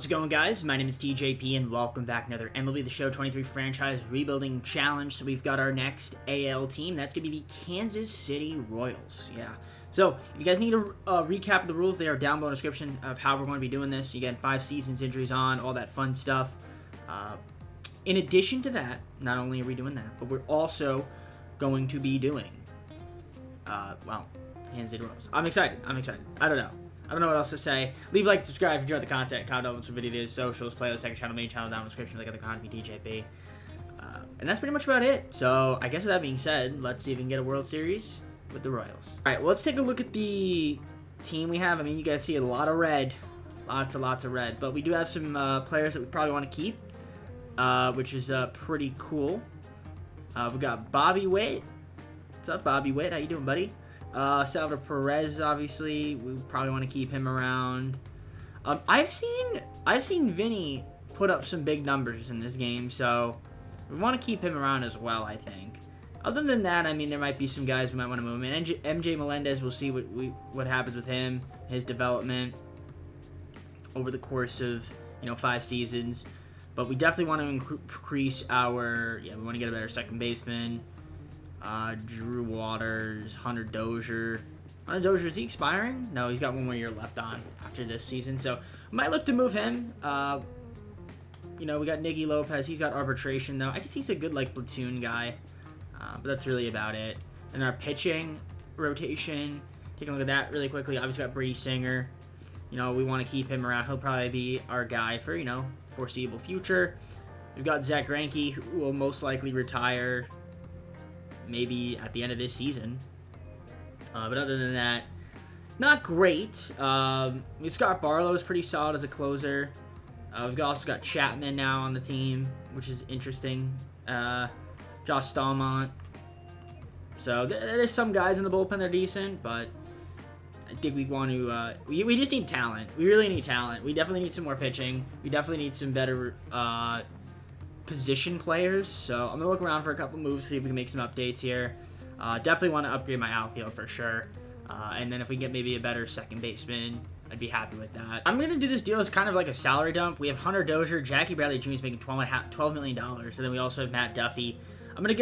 How's it going, guys? My name is TJP, and welcome back to another MLB The Show 23 franchise rebuilding challenge. So we've got our next AL team. That's going to be the Kansas City Royals. Yeah. So if you guys need a recap of the rules, they are down below in the description of how we're going to be doing this. You get 5 seasons, injuries on, all that fun stuff. In addition to that, not only are we doing that, but we're also going to be doing, Kansas City Royals. I'm excited. I don't know what else to say. Leave a like, subscribe if you enjoyed the content. Comment down some videos, socials, playlist, second channel, main channel down in the description. Like other content, TJP. And that's pretty much about it. So I guess with that being said, let's see if we can get a World Series with the Royals. All right, well, let's take a look at the team we have. I mean, you guys see a lot of red, lots of red. But we do have some players that we probably want to keep, which is pretty cool. We got Bobby Witt. What's up, Bobby Witt? How you doing, buddy? Salvador Perez, obviously, we probably want to keep him around. I've seen Vinny put up some big numbers in this game, so we want to keep him around as well, I think. Other than that, I mean, there might be some guys we might want to move. And MJ Melendez, we'll see what happens with him, his development over the course of 5 seasons. But we definitely want to increase our we want to get a better second baseman. Drew Waters, Hunter Dozier. Hunter Dozier, is he expiring? No, he's got one more year left on after this season, so might look to move him. We got Nicky Lopez. He's got arbitration, though. I guess he's a good, platoon guy, but that's really about it. And our pitching rotation, taking a look at that really quickly. Obviously got Brady Singer. We want to keep him around. He'll probably be our guy for, foreseeable future. We've got Zach Greinke, who will most likely retire maybe at the end of this season. But other than that, not great. Scott Barlow is pretty solid as a closer. We've also got Chapman now on the team, which is interesting. Josh Stallmont. So there's some guys in the bullpen that are decent, but I think we want to... we just need talent. We really need talent. We definitely need some more pitching. We definitely need some better... position players, so I'm gonna look around for a couple moves, see if we can make some updates here. Definitely want to upgrade my outfield for sure, and then if we get maybe a better second baseman, I'd be happy with that. I'm gonna do this deal as kind of like a salary dump. We have Hunter Dozier, Jackie Bradley Jr. is making $12 million, and then we also have Matt Duffy. I'm gonna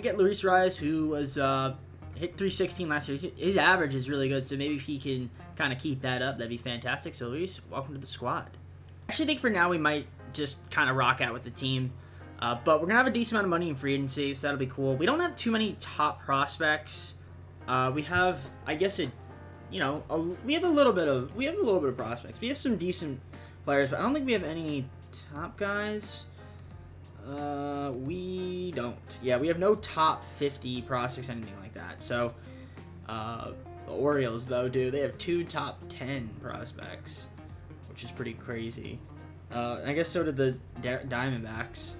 get Luis Rice, who was hit 316 last year. His average is really good, so maybe if he can kind of keep that up, that'd be fantastic. So Luis, welcome to the squad. I actually think for now we might just kind of rock out with the team. But we're going to have a decent amount of money in free agency, so that'll be cool. We don't have too many top prospects. We have, I guess, we have a little bit of prospects. We have some decent players, but I don't think we have any top guys. We don't. Yeah, we have no top 50 prospects, anything like that. So, the Orioles, though, they have 2 top 10 prospects, which is pretty crazy. I guess so did the Diamondbacks.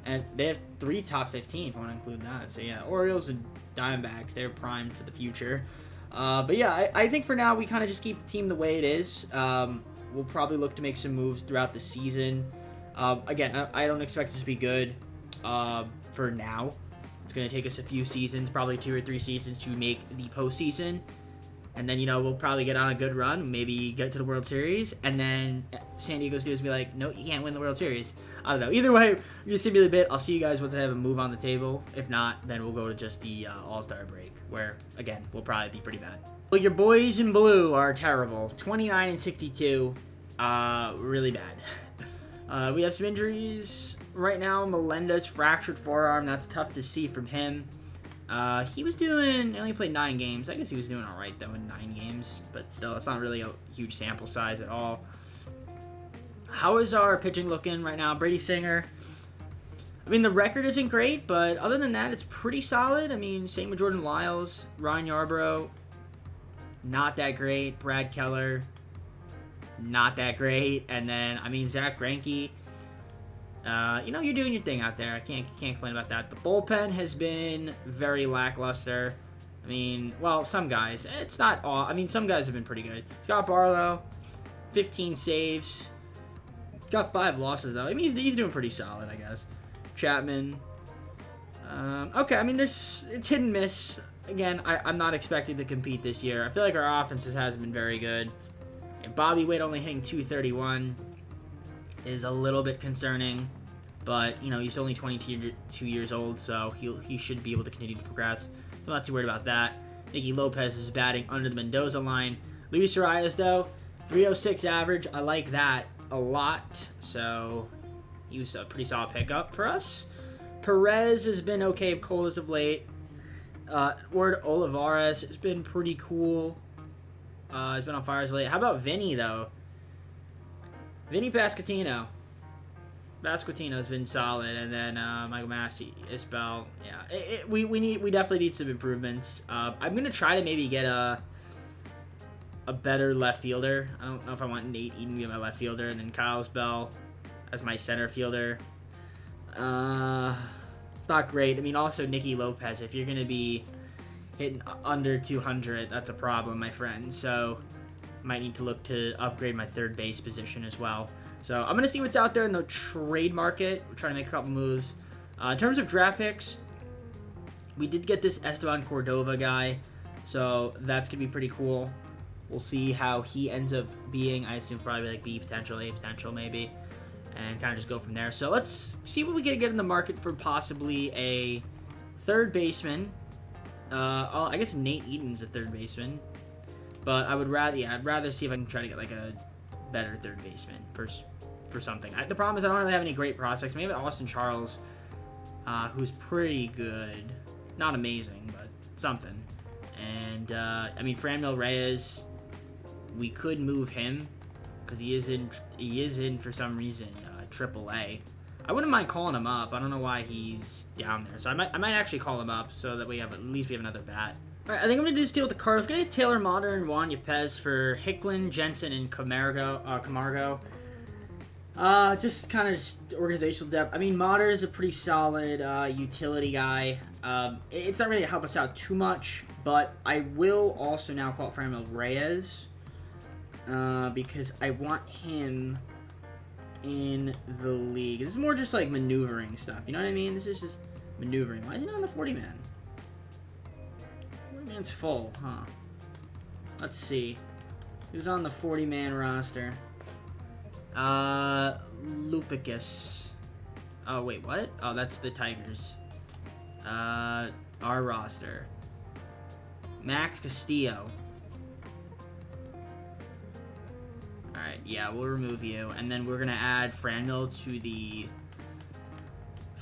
And they have 3 top 15 if I want to include that. So, yeah, Orioles and Diamondbacks, they're primed for the future. But, yeah, I think for now we kind of just keep the team the way it is. We'll probably look to make some moves throughout the season. Again, I don't expect this to be good for now. It's going to take us a few seasons, probably 2 or 3 seasons to make the postseason. And then, we'll probably get on a good run, maybe get to the World Series, and then San Diego's dudes will be like, no, you can't win the World Series. I don't know. Either way, we're going to simulate a bit. I'll see you guys once I have a move on the table. If not, then we'll go to just the All-Star break, where, again, we'll probably be pretty bad. Well, your boys in blue are terrible. 29-62. Really bad. We have some injuries right now. Melendez fractured forearm. That's tough to see from him. He only played 9 games. I guess he was doing all right, though, in 9 games. But still, it's not really a huge sample size at all. How is our pitching looking right now? Brady Singer. I mean, the record isn't great, but other than that, it's pretty solid. I mean, same with Jordan Lyles. Ryan Yarbrough, not that great. Brad Keller, not that great. And then, I mean, Zach Greinke. You're doing your thing out there. I can't complain about that. The bullpen has been very lackluster. I mean, well, some guys. It's not all. I mean, some guys have been pretty good. Scott Barlow, 15 saves. Got 5 losses, though. I mean, he's doing pretty solid, I guess. Chapman. Okay, I mean, it's hit and miss. Again, I'm not expected to compete this year. I feel like our offense hasn't been very good. And Bobby Witt only hitting 231. is a little bit concerning. But, you know, he's only 22 years old, so he should be able to continue to progress. So I'm not too worried about that. Nicky Lopez is batting under the Mendoza line. Luis Arias, though, 306 average. I like that a lot. So he was a pretty solid pickup for us. Perez has been okay cold as of late. Ward Olivares has been pretty cool. He's been on fire as of late. How about Vinny, though? Vinny Pasquantino. Pasquantino's been solid, and then Michael Massey, Isbell. Yeah, we definitely need some improvements. I'm gonna try to maybe get a better left fielder. I don't know if I want Nate Eden to be my left fielder, and then Kyle Isbell as my center fielder. It's not great. I mean, also Nicky Lopez. If you're gonna be hitting under 200, that's a problem, my friend. So might need to look to upgrade my third base position as well. So I'm going to see what's out there in the trade market. We're trying to make a couple moves. In terms of draft picks, we did get this Esteban Cordova guy. So that's going to be pretty cool. We'll see how he ends up being. I assume probably like B potential, A potential maybe. And kind of just go from there. So let's see what we can get in the market for possibly a third baseman. I guess Nate Eden's a third baseman. But I'd rather see if I can try to get like a better third baseman for something. The problem is I don't really have any great prospects. Maybe Austin Charles, who's pretty good. Not amazing, but something. And, I mean, Franmil Reyes, we could move him because he is in for some reason, AAA. I wouldn't mind calling him up. I don't know why he's down there. So I might actually call him up so that at least we have another bat. All right, I think I'm going to do this deal with the Cardinals. I'm going to get Taylor Motter and Juan Yepez for Hicklin, Jensen, and Camargo. Just kind of organizational depth. I mean, Motter is a pretty solid utility guy. It's not really help us out too much, but I will also now call it Franmil Reyes because I want him in the league. This is more just like maneuvering stuff. You know what I mean? This is just maneuvering. Why is he not on the 40-man? 40-man's full, huh? Let's see. Who's on the 40-man roster? Lupicus. Oh, wait, what? Oh, that's the Tigers. Our roster. Max Castillo. Alright, yeah, we'll remove you. And then we're going to add Franmil to the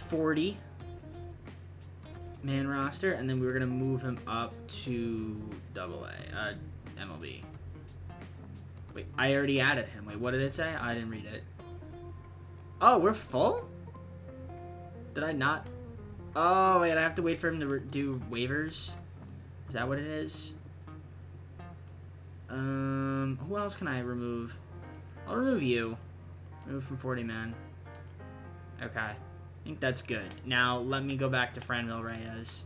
40-man roster. And then we're going to move him up to AA, MLB. Wait, I already added him. Wait, what did it say? I didn't read it. Oh, we're full? Did I not? Oh, wait, I have to wait for him to do waivers? Is that what it is? Who else can I remove? I'll remove you. Remove from 40-man. Okay. I think that's good. Now, let me go back to Franmil Reyes.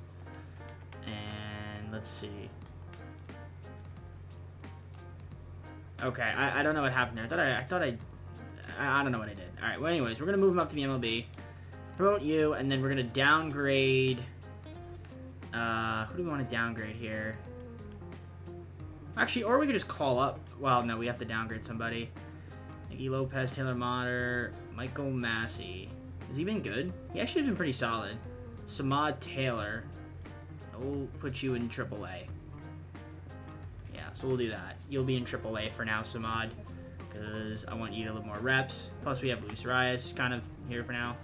And let's see. Okay, I don't know what happened there. I don't know what I did. Alright, well, anyways, we're going to move him up to the MLB. Promote you, and then we're going to downgrade. Who do we want to downgrade here? Actually, or we could just call up. Well, no, we have to downgrade somebody. Nicky Lopez, Taylor Motter, Michael Massey. Has he been good? He actually has been pretty solid. Samad Taylor. We'll put you in AAA. Yeah, so we'll do that. You'll be in AAA for now, Samad, because I want you to get a little more reps. Plus, we have Luis Arias kind of here for now.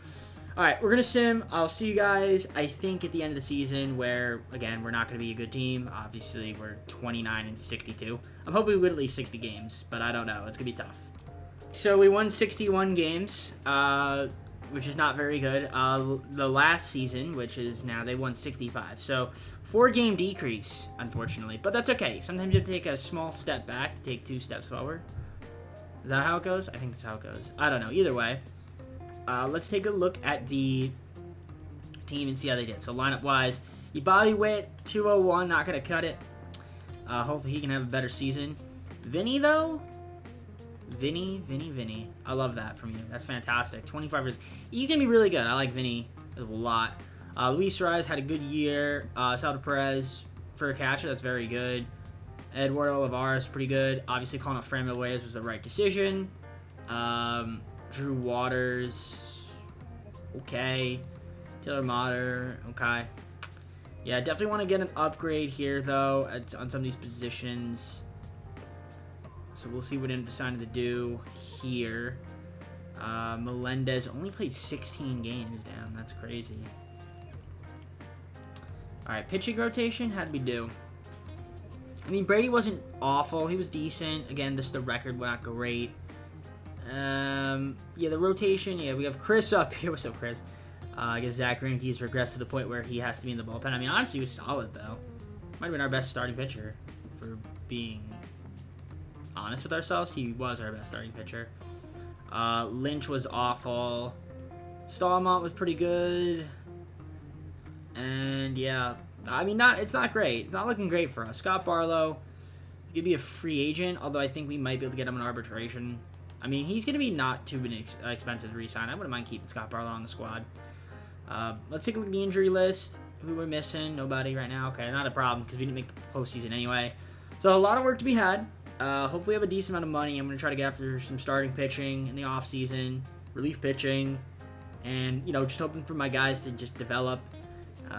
All right, we're going to sim. I'll see you guys, I think, at the end of the season where, again, we're not going to be a good team. Obviously, we're 29-62. I'm hoping we win at least 60 games, but I don't know. It's going to be tough. So we won 61 games, which is not very good. The last season, which is now, they won 65. So 4-game decrease, unfortunately. But that's okay. Sometimes you have to take a small step back to take 2 steps forward. Is that how it goes? I think that's how it goes. I don't know. Either way. Let's take a look at the team and see how they did. So lineup-wise, Bobby Witt, 201, not going to cut it. Hopefully he can have a better season. Vinny, though? Vinny. I love that from you. That's fantastic. 25 years. He's going to be really good. I like Vinny a lot. Luis Arias had a good year. Salvador Perez for a catcher. That's very good. Eduardo Olivares, pretty good. Obviously, calling up Franmil Reyes was the right decision. Drew Waters. Okay. Taylor Motter. Okay. Yeah, definitely want to get an upgrade here, though, on some of these positions. So we'll see what I'm deciding to do here. Melendez only played 16 games. Damn, that's crazy. All right, pitching rotation. How'd we do? I mean, Brady wasn't awful. He was decent. Again, just the record not great. Yeah, the rotation. Yeah, we have Chris up here. What's up, Chris? I guess Zach Greinke's regressed to the point where he has to be in the bullpen. I mean, honestly, he was solid, though. Might have been our best starting pitcher, for being honest with ourselves. He was our best starting pitcher. Lynch was awful. Stallmont was pretty good. And, yeah, I mean, it's not great. Not looking great for us. Scott Barlow, he could be a free agent, although I think we might be able to get him in arbitration. I mean, he's going to be not too expensive to re-sign. I wouldn't mind keeping Scott Barlow on the squad. Let's take a look at the injury list. Who we're missing? Nobody right now. Okay, not a problem because we didn't make the postseason anyway. So a lot of work to be had. Hopefully we have a decent amount of money. I'm going to try to get after some starting pitching in the offseason, relief pitching, and, you know, just hoping for my guys to just develop.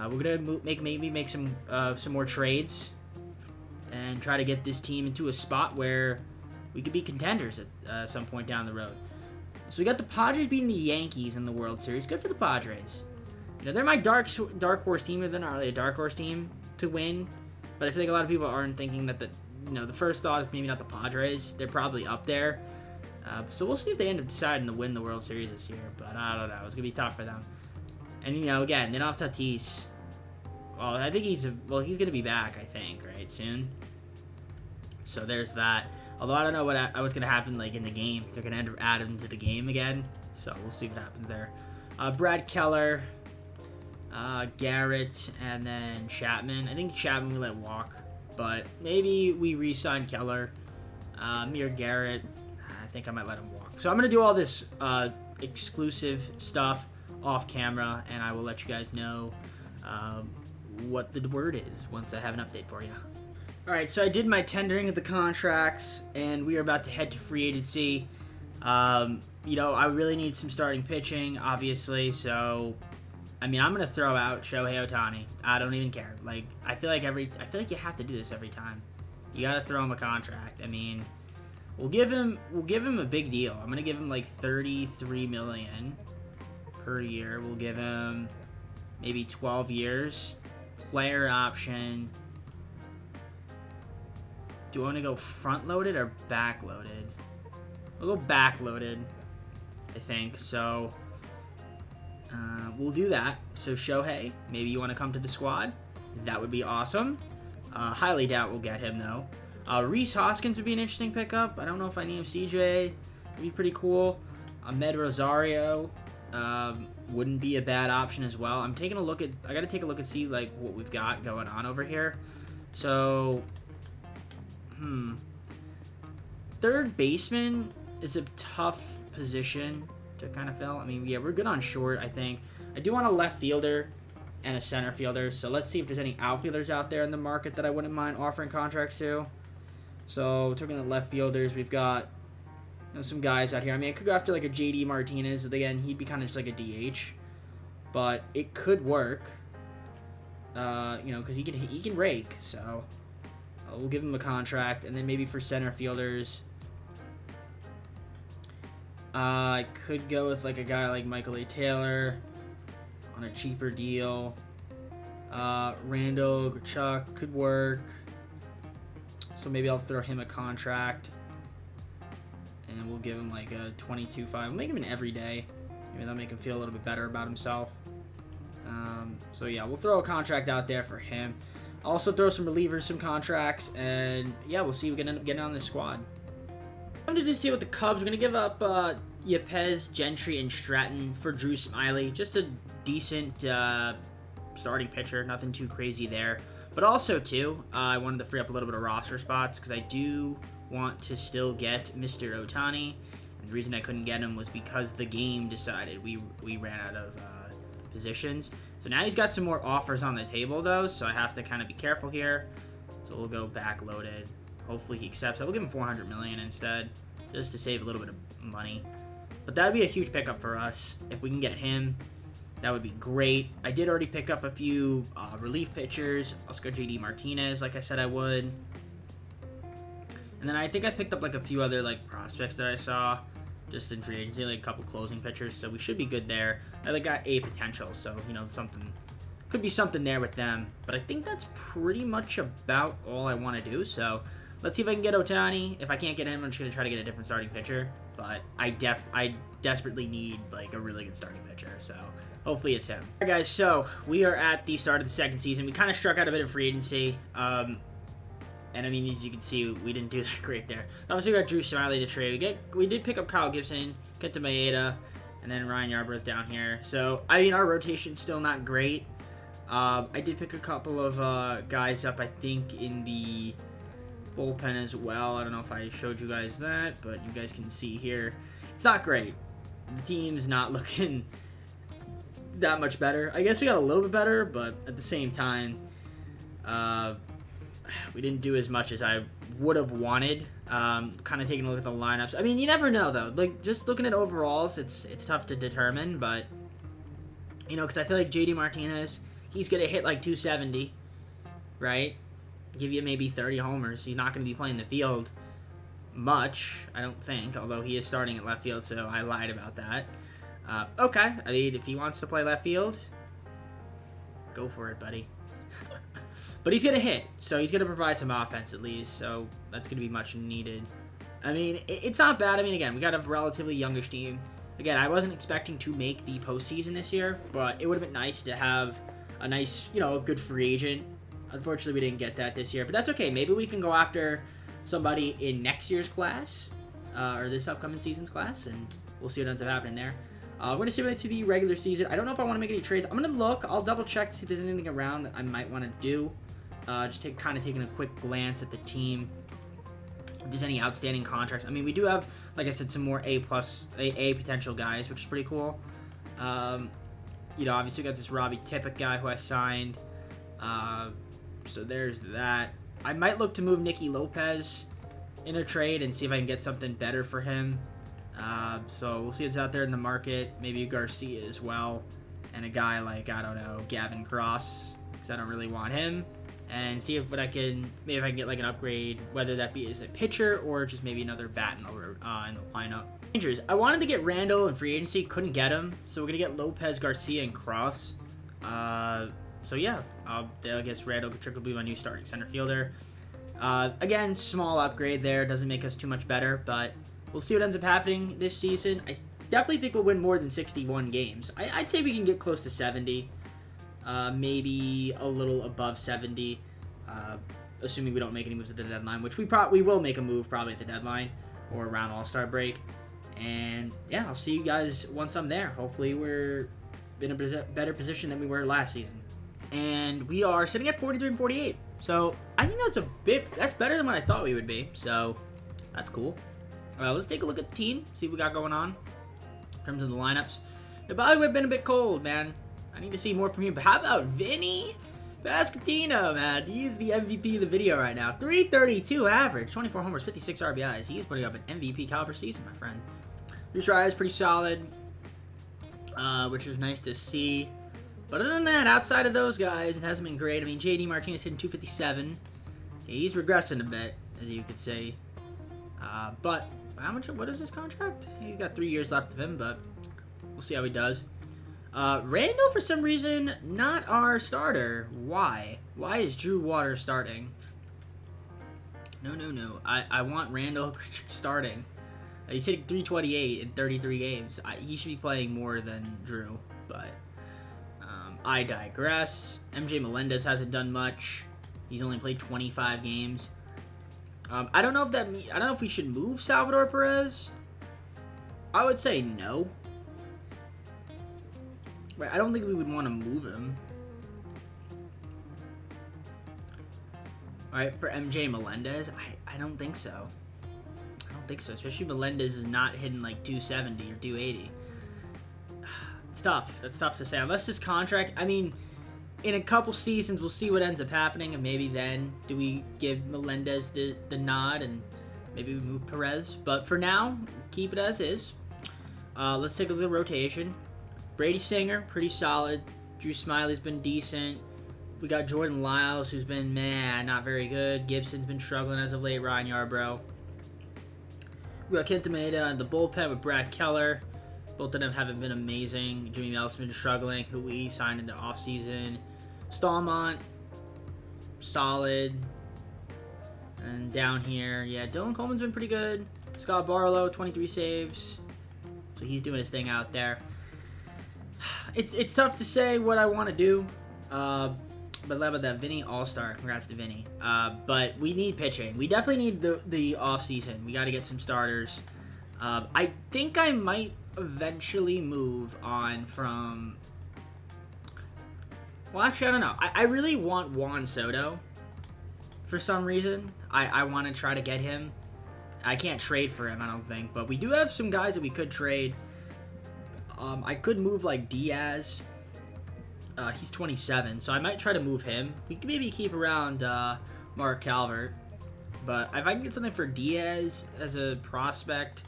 We're going to maybe make some more trades and try to get this team into a spot where we could be contenders at some point down the road. So we got the Padres beating the Yankees in the World Series. Good for the Padres. You know, they're my dark horse team. They're not really a dark horse team to win, but I feel like a lot of people aren't thinking that the first thought is maybe not the Padres. They're probably up there. So we'll see if they end up deciding to win the World Series this year. But I don't know. It's gonna be tough for them. And you know, again, they don't have Tatis. Well, I think he's gonna be back. I think right soon. So there's that. Although I don't know what's gonna happen like in the game. If they're gonna end up adding to the game again. So we'll see what happens there. Brad Keller. Garrett, and then Chapman. I think Chapman we let walk, but maybe we re-sign Keller. Me or Garrett, I think I might let him walk. So I'm going to do all this exclusive stuff off camera, and I will let you guys know what the word is once I have an update for you. All right, so I did my tendering of the contracts, and we are about to head to free agency. You know, I really need some starting pitching, obviously, so I mean, I'm gonna throw out Shohei Ohtani. I don't even care. Like, I feel like you have to do this every time. You gotta throw him a contract. I mean, we'll give him a big deal. I'm gonna give him like $33 million per year. We'll give him maybe 12 years. Player option. Do I want to go front loaded or back loaded? We'll go back loaded, I think. So we'll do that. So Shohei, maybe you want to come to the squad. That would be awesome. Highly doubt we'll get him though. Rhys Hoskins would be an interesting pickup. I don't know if I need him. CJ would be pretty cool. Ahmed Rosario wouldn't be a bad option as well. I got to take a look and see like what we've got going on over here. So, third baseman is a tough position to kind of fill. I mean, yeah, we're good on short, I think. I do want a left fielder and a center fielder, so let's see if there's any outfielders out there in the market that I wouldn't mind offering contracts to. So, talking the left fielders, we've got some guys out here. I mean, I could go after like a JD Martinez. Again, he'd be kind of just like a DH, but it could work. Because he can rake, so we'll give him a contract, and then maybe for center fielders, I could go with like a guy like Michael A. Taylor on a cheaper deal. Randall Grichuk could work. So maybe I'll throw him a contract. And we'll give him like a 22.5. We'll make him an everyday. Maybe that'll make him feel a little bit better about himself. So yeah, we'll throw a contract out there for him. I'll also throw some relievers, some contracts, and yeah, we'll see if we can end up getting on this squad. I'm going to see with the Cubs. We're going to give up Yepez, Gentry, and Stratton for Drew Smyly. Just a decent starting pitcher. Nothing too crazy there. But also, too, I wanted to free up a little bit of roster spots because I do want to still get Mr. Ohtani. And the reason I couldn't get him was because the game decided we ran out of positions. So now he's got some more offers on the table, though, so I have to kind of be careful here. So we'll go back loaded. Hopefully he accepts it. We'll give him $400 million instead, just to save a little bit of money. But that would be a huge pickup for us. If we can get him, that would be great. I did already pick up a few relief pitchers. Let's go JD Martinez, like I said I would. And then I think I picked up like a few other like prospects that I saw just in free agency, like a couple closing pitchers. So we should be good there. I like got a potential, so you know, something could be something there with them. But I think that's pretty much about all I want to do. So let's see if I can get Ohtani. If I can't get him, I'm just gonna try to get a different starting pitcher. But I desperately need like a really good starting pitcher. So hopefully it's him. All right, guys. So we are at the start of the second season. We kind of struck out a bit of free agency. And I mean, as you can see, we didn't do that great there. Obviously, we got Drew Smiley to trade. We did pick up Kyle Gibson, Kenta Maeda, and then Ryan Yarborough's down here. So, I mean, our rotation's still not great. I did pick a couple of guys up, I think, in the bullpen as well. I don't know if I showed you guys that, but you guys can see here. It's not great. The team's not looking that much better. I guess we got a little bit better, but at the same time, we didn't do as much as I would have wanted. Kind of taking a look at the lineups. I mean, you never know, though. Like, just looking at overalls, it's tough to determine. But, you know, because I feel like JD Martinez, he's going to hit like 270, right? Give you maybe 30 homers. He's not going to be playing the field much, I don't think. Although he is starting at left field, so I lied about that. Okay. I mean, if he wants to play left field, go for it, buddy. But he's going to hit, so he's going to provide some offense at least, so that's going to be much needed. I mean, it's not bad. I mean, again, we got a relatively youngish team. Again, I wasn't expecting to make the postseason this year, but it would have been nice to have a nice, you know, a good free agent. Unfortunately, we didn't get that this year, but that's okay. Maybe we can go after somebody in next year's class, or this upcoming season's class, and we'll see what ends up happening there. We're going to simulate to the regular season. I don't know if I want to make any trades. I'm going to look. I'll double check to see if there's anything around that I might want to do. Just kind of taking a quick glance at the team. If there's any outstanding contracts. I mean, we do have, like I said, some more A potential guys, which is pretty cool. You know, obviously we got this Robbie Tippett guy who I signed. So there's that. I might look to move Nicky Lopez in a trade and see if I can get something better for him. So we'll see what's out there in the market. Maybe Garcia as well. And a guy like, I don't know, Gavin Cross, because I don't really want him. And see if I can get like an upgrade, whether that be as a pitcher or just maybe another bat in the lineup. Injuries. I wanted to get Randall in free agency, couldn't get him, so we're gonna get Lopez, Garcia, and Cross. So yeah, I guess Randall could be my new starting center fielder. Again, small upgrade there, doesn't make us too much better, but we'll see what ends up happening this season. I definitely think we'll win more than 61 games. I'd say we can get close to 70. Maybe a little above 70, assuming we don't make any moves at the deadline, which we will make a move probably at the deadline or around All-Star break. And yeah, I'll see you guys once I'm there. Hopefully we're in a better position than we were last season. And we are sitting at 43 and 48. So I think that's better than what I thought we would be. So that's cool. Let's take a look at the team, see what we got going on in terms of the lineups. The body would have been a bit cold, man. I need to see more from you. But how about Vinny Pasquantino, man? He's the MVP of the video right now. 332 average, 24 homers, 56 RBIs. He is putting up an MVP caliber season, my friend. Bruce Ryan is pretty solid, which is nice to see. But other than that, outside of those guys, it hasn't been great. I mean, JD Martinez hitting 257. Okay, he's regressing a bit, as you could say. But what is his contract? He's got 3 years left of him, but we'll see how he does. Randall, for some reason, not our starter. Why? Why is Drew Waters starting? No. I want Randall starting. He's hitting 328 in 33 games. He should be playing more than Drew, but I digress. MJ Melendez hasn't done much. He's only played 25 games. I don't know if we should move Salvador Perez. I would say no. Right, I don't think we would want to move him. Alright, for MJ Melendez, I don't think so. I don't think so. Especially Melendez is not hitting like 270 or 280. It's tough. That's tough to say. Unless his contract, I mean, in a couple seasons, we'll see what ends up happening, and maybe then do we give Melendez the nod and maybe we move Perez. But for now, keep it as is. Let's take a look at the rotation. Brady Singer, pretty solid. Drew Smiley's been decent. We got Jordan Lyles, who's been, not very good. Gibson's been struggling as of late. Ryan Yarbrough. We got Kent Tomeda in the bullpen with Brad Keller. Both of them haven't been amazing. Jimmy Mel's been struggling, who we signed in the offseason. Stallmont, solid. And down here, Dylan Coleman's been pretty good. Scott Barlow, 23 saves. So he's doing his thing out there. It's tough to say what I want to do. But how about that? Vinny All-Star. Congrats to Vinny. But we need pitching. We definitely need the offseason. We got to get some starters. I think I might eventually move on from... Well, actually, I don't know. I really want Juan Soto for some reason. I want to try to get him. I can't trade for him, I don't think. But we do have some guys that we could trade. I could move, like, Diaz. He's 27, so I might try to move him. We could maybe keep around Mark Calvert. But if I can get something for Diaz as a prospect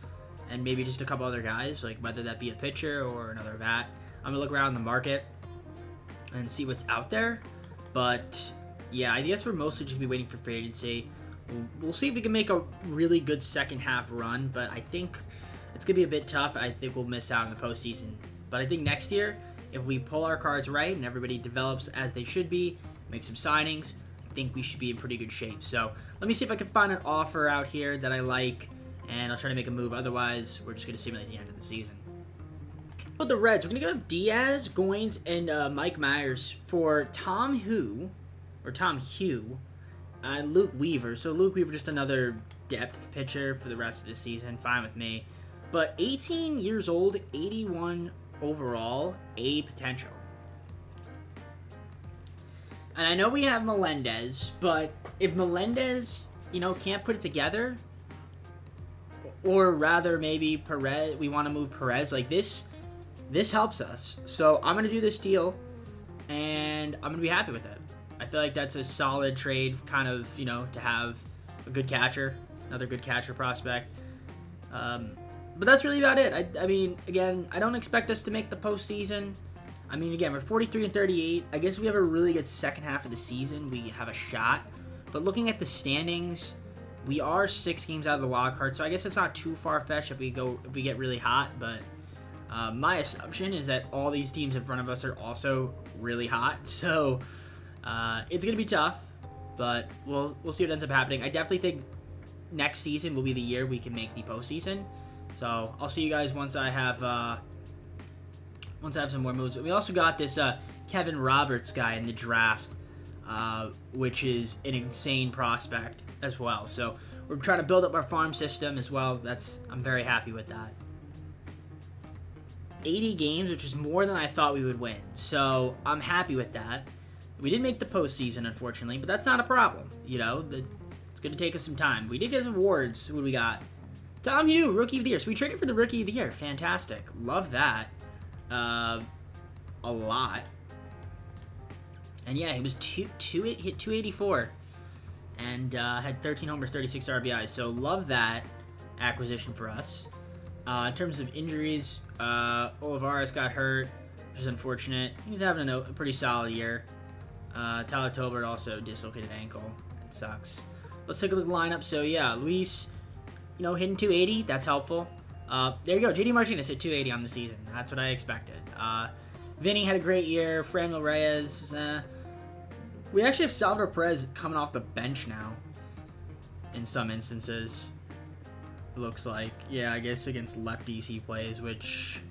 and maybe just a couple other guys, like whether that be a pitcher or another bat, I'm going to look around the market and see what's out there. But, yeah, I guess we're mostly just going to be waiting for free agency. We'll see if we can make a really good second half run, but I think it's going to be a bit tough. I think we'll miss out on the postseason. But I think next year, if we pull our cards right and everybody develops as they should be, make some signings, I think we should be in pretty good shape. So let me see if I can find an offer out here that I like, and I'll try to make a move. Otherwise, we're just going to simulate the end of the season. But the Reds, we're going to go Diaz, Goins, and Mike Myers for Tom Hugh, and Luke Weaver. So Luke Weaver, just another depth pitcher for the rest of the season. Fine with me. But 18 years old, 81 overall, A potential. And I know we have Melendez, but if Melendez, can't put it together, or rather maybe Perez, we want to move Perez, like this helps us. So I'm going to do this deal, and I'm going to be happy with it. I feel like that's a solid trade, kind of, to have a good catcher, another good catcher prospect. But that's really about it. I mean, again, I don't expect us to make the postseason. I mean, again, we're 43-38. I guess if we have a really good second half of the season, we have a shot. But looking at the standings, we are 6 games out of the wild card, so I guess it's not too far-fetched if we get really hot. But my assumption is that all these teams in front of us are also really hot. So it's gonna be tough, but we'll see what ends up happening. I definitely think next season will be the year we can make the postseason. So I'll see you guys once I have some more moves. We also got this Kevin Roberts guy in the draft, which is an insane prospect as well. So we're trying to build up our farm system as well. I'm very happy with that. 80 games, which is more than I thought we would win. So I'm happy with that. We didn't make the postseason, unfortunately, but that's not a problem. It's going to take us some time. We did get awards. What do we got? Tom Hugh, Rookie of the Year. So we traded for the Rookie of the Year. Fantastic. Love that. A lot. And yeah, he was hit 284. And had 13 homers, 36 RBIs. So love that acquisition for us. In terms of injuries, Olivares got hurt, which is unfortunate. He's having a pretty solid year. Tyler Tolbert also dislocated ankle. It sucks. Let's take a look at the lineup. So yeah, Luis, hitting 280. That's helpful. There you go. JD Martinez hit 280 on the season. That's what I expected. Vinny had a great year. Franmil Reyes. We actually have Salvador Perez coming off the bench now. In some instances, it looks like. Yeah, I guess against lefties he plays, which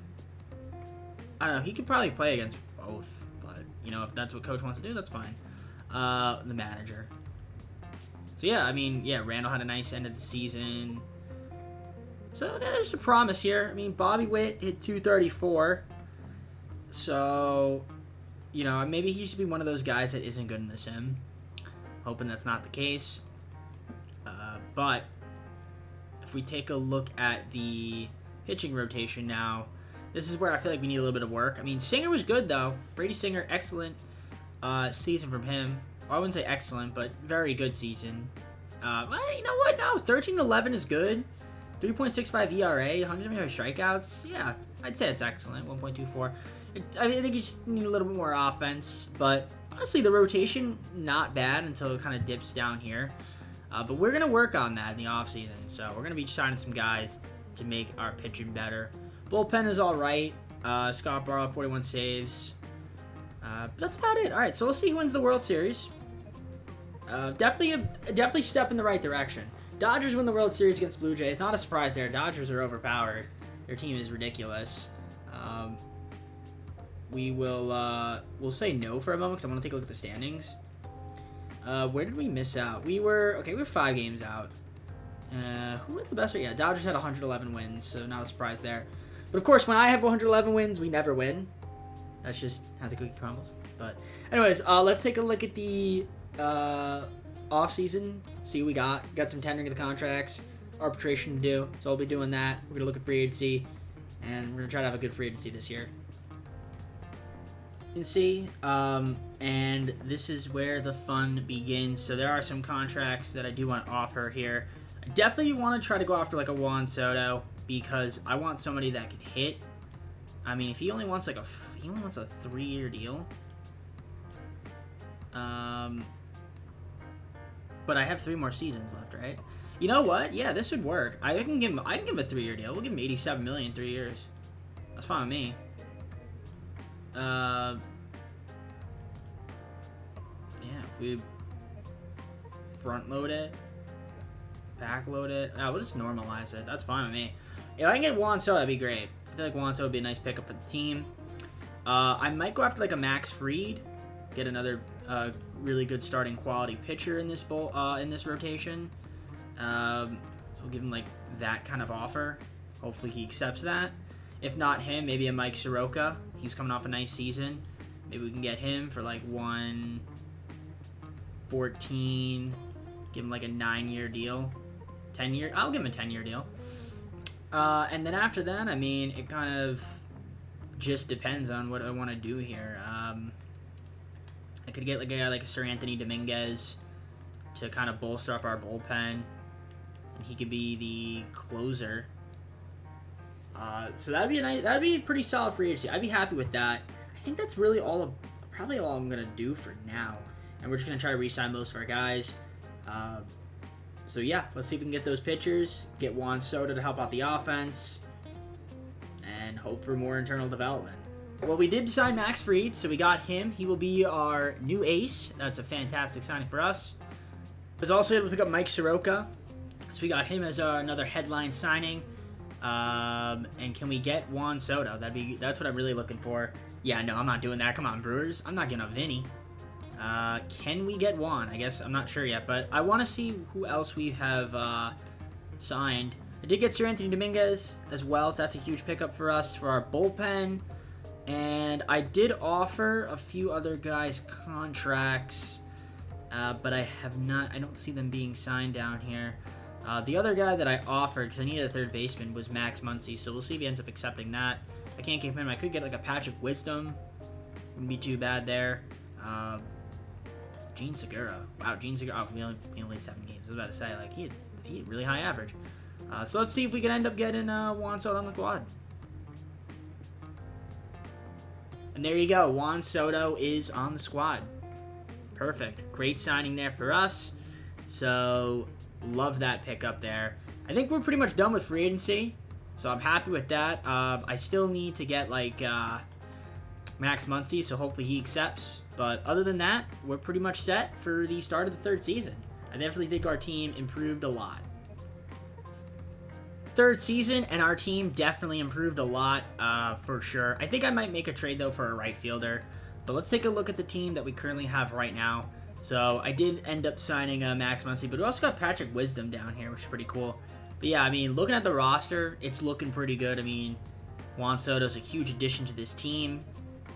I don't know. He could probably play against both, but if that's what coach wants to do, that's fine. The manager. So yeah, I mean, Randall had a nice end of the season. So there's a promise here. I mean, Bobby Witt hit 234. So, maybe he should be one of those guys that isn't good in the sim. Hoping that's not the case. But if we take a look at the pitching rotation now, this is where I feel like we need a little bit of work. I mean, Singer was good, though. Brady Singer, excellent season from him. Well, I wouldn't say excellent, but very good season. Well, you know what? No, 13-11 is good. 3.65 ERA, 175 strikeouts. Yeah, I'd say it's excellent. 1.24. I think you just need a little bit more offense, but honestly, the rotation not bad until it kind of dips down here. But we're gonna work on that in the offseason. So we're gonna be signing some guys to make our pitching better. Bullpen is all right. Scott Barlow, 41 saves. But that's about it. All right, so we'll see who wins the World Series. Definitely step in the right direction. Dodgers win the World Series against Blue Jays. Not a surprise there. Dodgers are overpowered. Their team is ridiculous. We'll say no for a moment because I want to take a look at the standings. Where did we miss out? We were 5 games out. Who were the best? Yeah, Dodgers had 111 wins, so not a surprise there. But of course, when I have 111 wins, we never win. That's just how the cookie crumbles. But anyways, let's take a look at the off season. See what we got. Got some tendering of the contracts, arbitration to do. So I'll be doing that. We're gonna look at free agency, and we're gonna try to have a good free agency this year. You can see, and this is where the fun begins. So there are some contracts that I do want to offer here. I definitely want to try to go after like a Juan Soto because I want somebody that can hit. I mean, if he only wants a 3-year deal. But I have 3 more seasons left, right? You know what? Yeah, this would work. I can give him a 3-year deal. We'll give him $87 million 3 years. That's fine with me. Yeah, we front load it, back load it. We'll just normalize it. That's fine with me. If I can get Juan Soto, that'd be great. I feel like Juan Soto would be a nice pickup for the team. I might go after like a Max Fried, get another really good starting quality pitcher in this rotation. So we'll give him like that kind of offer. Hopefully he accepts that. If not him, maybe a Mike Soroka. He's coming off a nice season. Maybe we can get him for like 114. Give him like a 9-year deal. 10-year. I'll give him a 10-year deal. And then after that, I mean, it kind of just depends on what I want to do here. I could get like a guy like Sir Anthony Dominguez to kind of bolster up our bullpen, and he could be the closer. So that'd be a pretty solid free agency. I'd be happy with that. I think that's really probably all I'm gonna do for now. And we're just gonna try to re-sign most of our guys. So yeah, let's see if we can get those pitchers, get Juan Soto to help out the offense, and hope for more internal development. Well, we did sign Max Fried, so we got him. He will be our new ace. That's a fantastic signing for us. I was also able to pick up Mike Soroka, so we got him as another headline signing. And can we get Juan Soto? That's what I'm really looking for. Yeah, no, I'm not doing that. Come on, Brewers. I'm not giving up Vinny. Can we get Juan? I guess I'm not sure yet, but I want to see who else we have signed. I did get Sir Anthony Dominguez as well, so that's a huge pickup for us for our bullpen. And I did offer a few other guys contracts, but I don't see them being signed down here. The other guy that I offered, because I needed a third baseman, was Max Muncy, so we'll see if he ends up accepting that. I can't give him. I could get like a Patrick Wisdom. Wouldn't be too bad there. Gene Segura. Wow, Gene Segura. Oh, we only played 7 games. I was about to say, like, he had really high average. So let's see if we can end up getting Juan Soto on the quad. And there you go. Juan Soto is on the squad. Perfect. Great signing there for us. So love that pickup there. I think we're pretty much done with free agency, so I'm happy with that. I still need to get like Max Muncy, so hopefully he accepts. But other than that, we're pretty much set for the start of the 3rd season. I definitely think our team improved a lot. 3rd season, and our team definitely improved a lot for sure. I think I might make a trade though for a right fielder. But let's take a look at the team that we currently have right now. So I did end up signing Max Muncy, but we also got Patrick Wisdom down here, which is pretty cool. But yeah, I mean, looking at the roster, it's looking pretty good. I mean, Juan Soto's a huge addition to this team.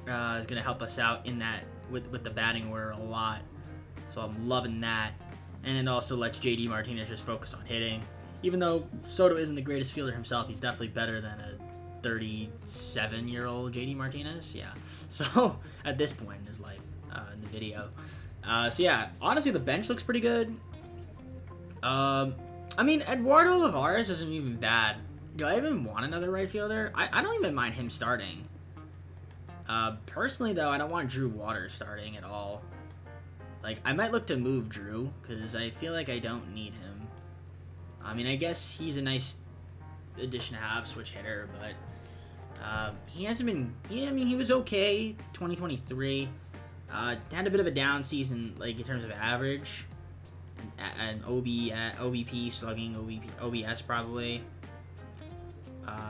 Is going to help us out in that with the batting order a lot. So I'm loving that. And it also lets JD Martinez just focus on hitting. Even though Soto isn't the greatest fielder himself, he's definitely better than a 37-year-old JD Martinez. Yeah. So at this point in his life, in the video. So yeah, honestly, the bench looks pretty good. I mean, Eduardo Olivares isn't even bad. Do I even want another right fielder? I don't even mind him starting. Personally, though, I don't want Drew Waters starting at all. Like, I might look to move Drew, because I feel like I don't need him. I mean, I guess he's a nice addition to have, switch hitter, but he hasn't been... Yeah, I mean, he was okay, 2023. Had a bit of a down season, like, in terms of average. And OBP, slugging, OBS probably.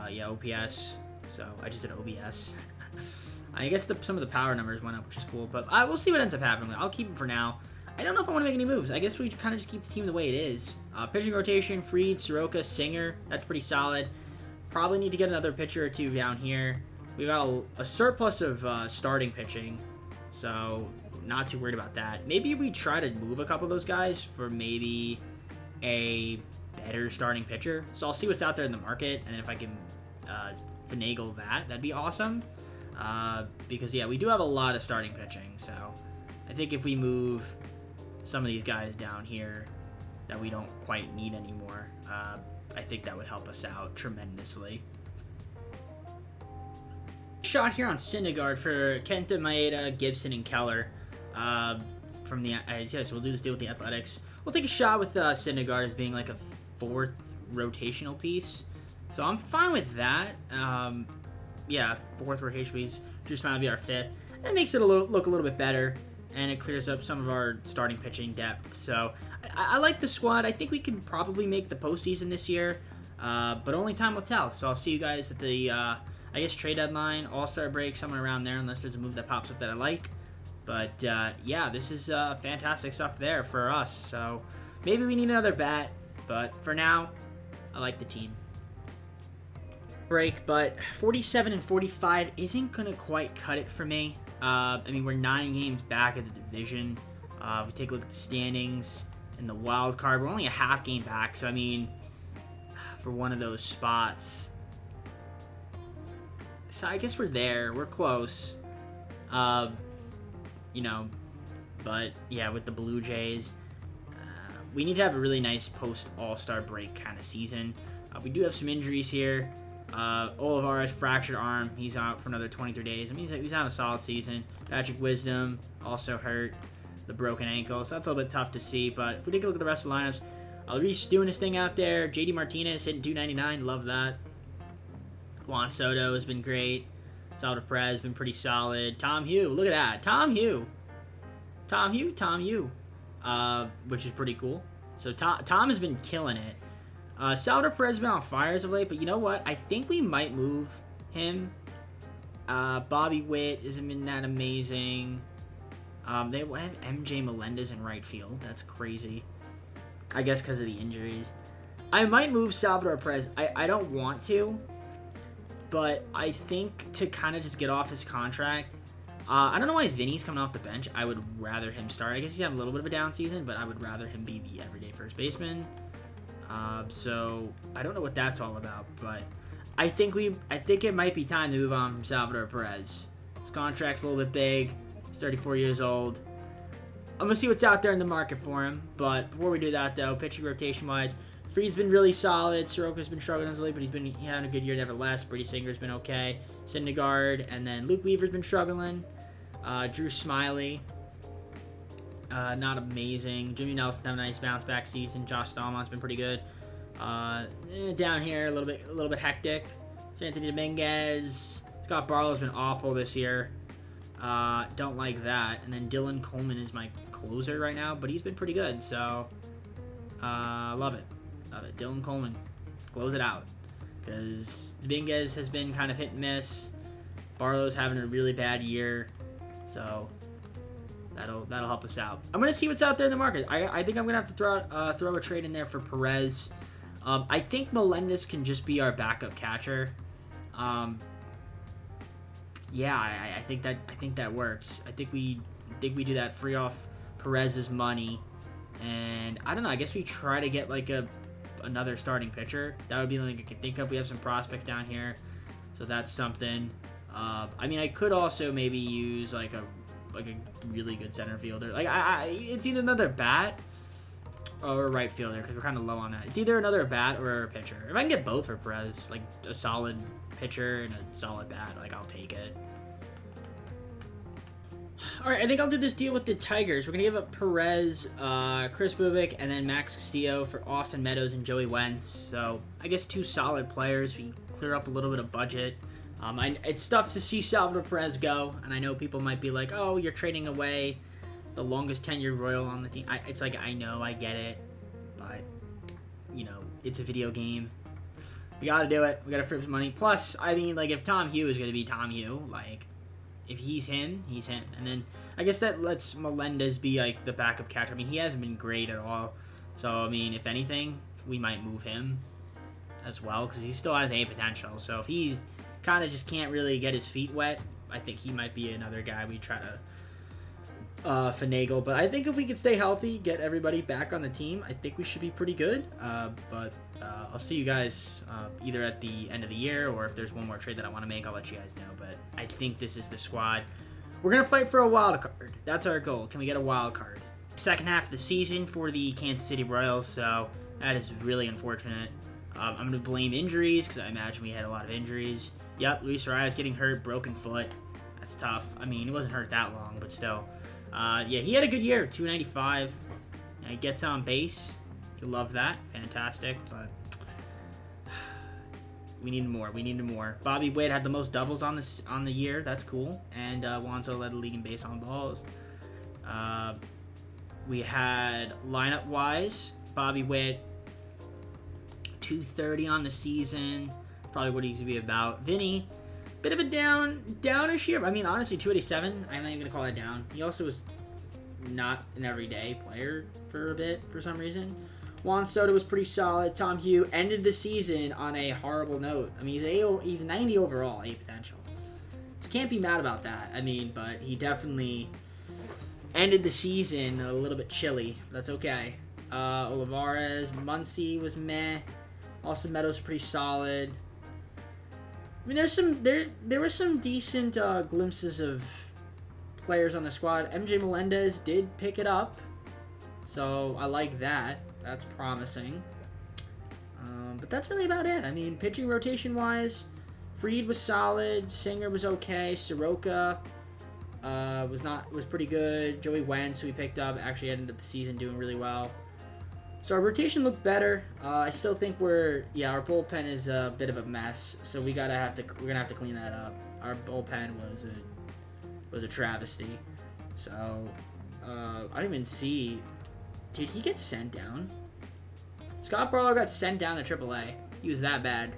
Yeah, OPS. So, I just did OBS. I guess some of the power numbers went up, which is cool. But we'll see what ends up happening. I'll keep him for now. I don't know if I want to make any moves. I guess we kind of just keep the team the way it is. Pitching rotation, Fried, Soroka, Singer. That's pretty solid. Probably need to get another pitcher or two down here. We've got a surplus of starting pitching. So, not too worried about that. Maybe we try to move a couple of those guys for maybe a better starting pitcher. So, I'll see what's out there in the market. And if I can finagle that, that'd be awesome. Because, yeah, we do have a lot of starting pitching. So, I think if we move some of these guys down here that we don't quite need anymore, I think that would help us out tremendously. Shot here on Syndergaard for Kenta, Maeda, Gibson, and Keller. From the yes, we'll do this deal with the Athletics. We'll take a shot with Syndergaard as being like a fourth rotational piece. So I'm fine with that. Yeah, fourth rotation piece. Drew Smiley will be our fifth. That makes it look a little bit better, and it clears up some of our starting pitching depth. So I like the squad. I think we can probably make the postseason this year, but only time will tell. So I'll see you guys at the, I guess, trade deadline, All-Star break, somewhere around there, unless there's a move that pops up that I like. But, yeah, this is fantastic stuff there for us. So maybe we need another bat, but for now, I like the team. Break, but 47 and 45 isn't going to quite cut it for me. I mean, we're 9 games back of the division. We take a look at the standings and the wild card. We're only a half game back, so I mean, for one of those spots. So I guess we're there. We're close. You know, but yeah, with the Blue Jays, we need to have a really nice post-All-Star break kind of season. We do have some injuries here. Olivares fractured arm. He's out for another 23 days. I mean, he's having a solid season. Patrick Wisdom also hurt, the broken ankle. So that's a little bit tough to see. But if we take a look at the rest of the lineups, Reese doing his thing out there. JD Martinez hitting 299. Love that. Juan Soto has been great. Salvador Perez has been pretty solid. Tom Hugh. Look at that. Tom Hugh. Which is pretty cool. So Tom has been killing it. Salvador Perez has been on fire as of late, but you know what? I think we might move him. Bobby Witt hasn't been that amazing. They have MJ Melendez in right field. That's crazy. I guess because of the injuries. I might move Salvador Perez. I don't want to, but I think to kind of just get off his contract. I don't know why Vinny's coming off the bench. I would rather him start. I guess he's having a little bit of a down season, but I would rather him be the everyday first baseman. So I don't know what that's all about, but I think it might be time to move on from Salvador Perez. His contract's a little bit big. He's 34 years old. I'm gonna see what's out there in the market for him. But before we do that, though, pitching rotation wise, Fried's been really solid. Soroka's been struggling as late, but he's having a good year nevertheless. Brady Singer's been okay. Syndergaard, and then Luke Weaver's been struggling. Drew Smiley, not amazing. Jimmy Nelson had a nice bounce back season. Josh Stallman's been pretty good. Down here a little bit hectic. So Anthony Dominguez, Scott Barlow's been awful this year. Don't like that. And then Dylan Coleman is my closer right now, but he's been pretty good. So love it. Dylan Coleman, close it out, because Dominguez has been kind of hit and miss. Barlow's having a really bad year. So that'll help us out. I'm gonna see what's out there in the market. I think I'm gonna have to throw a trade in there for Perez. I think Melendez can just be our backup catcher. Yeah, I think that works. I think we do that, free off Perez's money, and I don't know. I guess we try to get like another starting pitcher. That would be like I can think of. We have some prospects down here, so that's something. I mean, I could also maybe use like a really good center fielder. Like it's either another bat or right fielder because we're kind of low on that. It's either another bat or a pitcher. If I can get both for Perez, like a solid pitcher and a solid bat, like I'll take it. All right, I think I'll do this deal with the Tigers. We're going to give up Perez, Chris Bubik, and then Max Castillo for Austin Meadows and Joey Wentz. So I guess 2 solid players. We clear up a little bit of budget. It's tough to see Salvador Perez go, and I know people might be like, oh, you're trading away the longest tenured Royal on the team. It's like, I know, I get it, but, you know, it's a video game. We got to do it. We got to free up some money. Plus, I mean, like, if Tom Hugh is going to be Tom Hugh, like, if he's him, he's him. And then I guess that lets Melendez be, like, the backup catcher. I mean, he hasn't been great at all. So, I mean, if anything, we might move him as well because he still has A potential. So, if he's kind of just can't really get his feet wet, I think he might be another guy we try to finagle. But I think if we could stay healthy, get everybody back on the team, I think we should be pretty good. But I'll see you guys either at the end of the year or if there's one more trade that I want to make, I'll let you guys know. But I think this is the squad. We're going to fight for a wild card. That's our goal. Can we get a wild card? Second half of the season for the Kansas City Royals, so that is really unfortunate. I'm going to blame injuries because I imagine we had a lot of injuries. Yep, Luis Arias getting hurt, broken foot. That's tough. I mean, he wasn't hurt that long, but still. Yeah, he had a good year, 295. He gets on base. You love that. Fantastic, but we need more. We need more. Bobby Witt had the most doubles on the year. That's cool. And Wanzo led the league in base on balls. We had lineup-wise, Bobby Witt, 230 on the season. Probably what he's going to be about. Vinny, bit of a downish year. I mean, honestly, 287. I'm not even going to call that down. He also was not an everyday player for a bit for some reason. Juan Soto was pretty solid. Tom Hugh ended the season on a horrible note. I mean, he's 90 overall, A potential. So can't be mad about that. I mean, but he definitely ended the season a little bit chilly. That's okay. Olivares, Muncy was meh. Austin Meadows pretty solid. I mean, there were some decent glimpses of players on the squad. MJ Melendez did pick it up, so I like that. That's promising. But that's really about it. I mean, pitching rotation-wise, Fried was solid. Singer was okay. Soroka was pretty good. Joey Wentz, who we picked up, actually ended up the season doing really well. So our rotation looked better. I still think our bullpen is a bit of a mess. So we're gonna have to clean that up. Our bullpen was a travesty. So I didn't even see. Did he get sent down? Scott Barlow got sent down to AAA. He was that bad,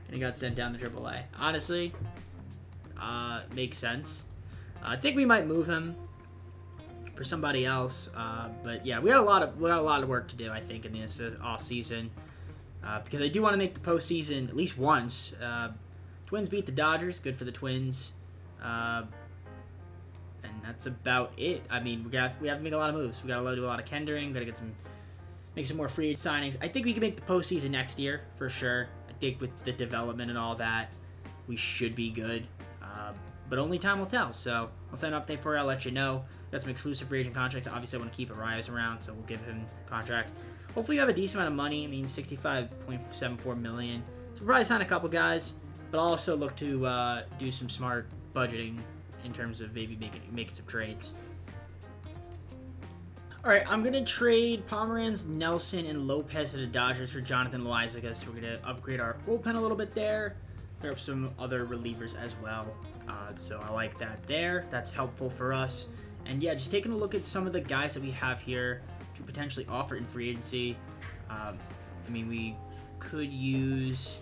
and he got sent down to AAA. Honestly, makes sense. I think we might move him for somebody else, but yeah, we got a lot of work to do, I think, in this off season, because I do want to make the postseason at least once. Twins beat the Dodgers, good for the Twins, and that's about it. I mean, we have to make a lot of moves. We got to do a lot of kendering. Got to make some more free signings. I think we can make the postseason next year for sure. I think with the development and all that, we should be good. But only time will tell. So I'll send an update for you. I'll let you know. Got some exclusive free agent contracts. Obviously, I want to keep Arias around, so we'll give him contracts. Hopefully, you have a decent amount of money. I mean, $65.74 million. So we'll probably sign a couple guys, but I'll also look to do some smart budgeting in terms of maybe making some trades. All right, I'm gonna trade Pomeranz, Nelson, and Lopez to the Dodgers for Jonathan Loaiza. So we're gonna upgrade our bullpen a little bit there. There are some other relievers as well. So I like that there. That's helpful for us. And yeah, just taking a look at some of the guys that we have here to potentially offer in free agency. I mean, we could use,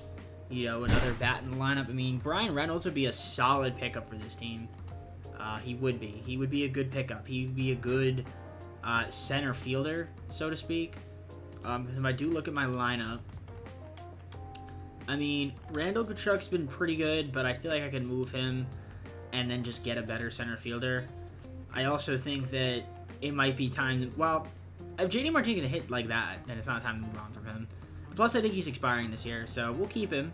another bat in the lineup. I mean, Brian Reynolds would be a solid pickup for this team. He would be. He would be a good pickup. He would be a good center fielder, so to speak. Because if I do look at my lineup, I mean, Randall Kachuk's been pretty good, but I feel like I can move him and then just get a better center fielder. I also think that it might be time to, if JD Martinez can hit like that, then it's not time to move on from him. Plus, I think he's expiring this year, so we'll keep him.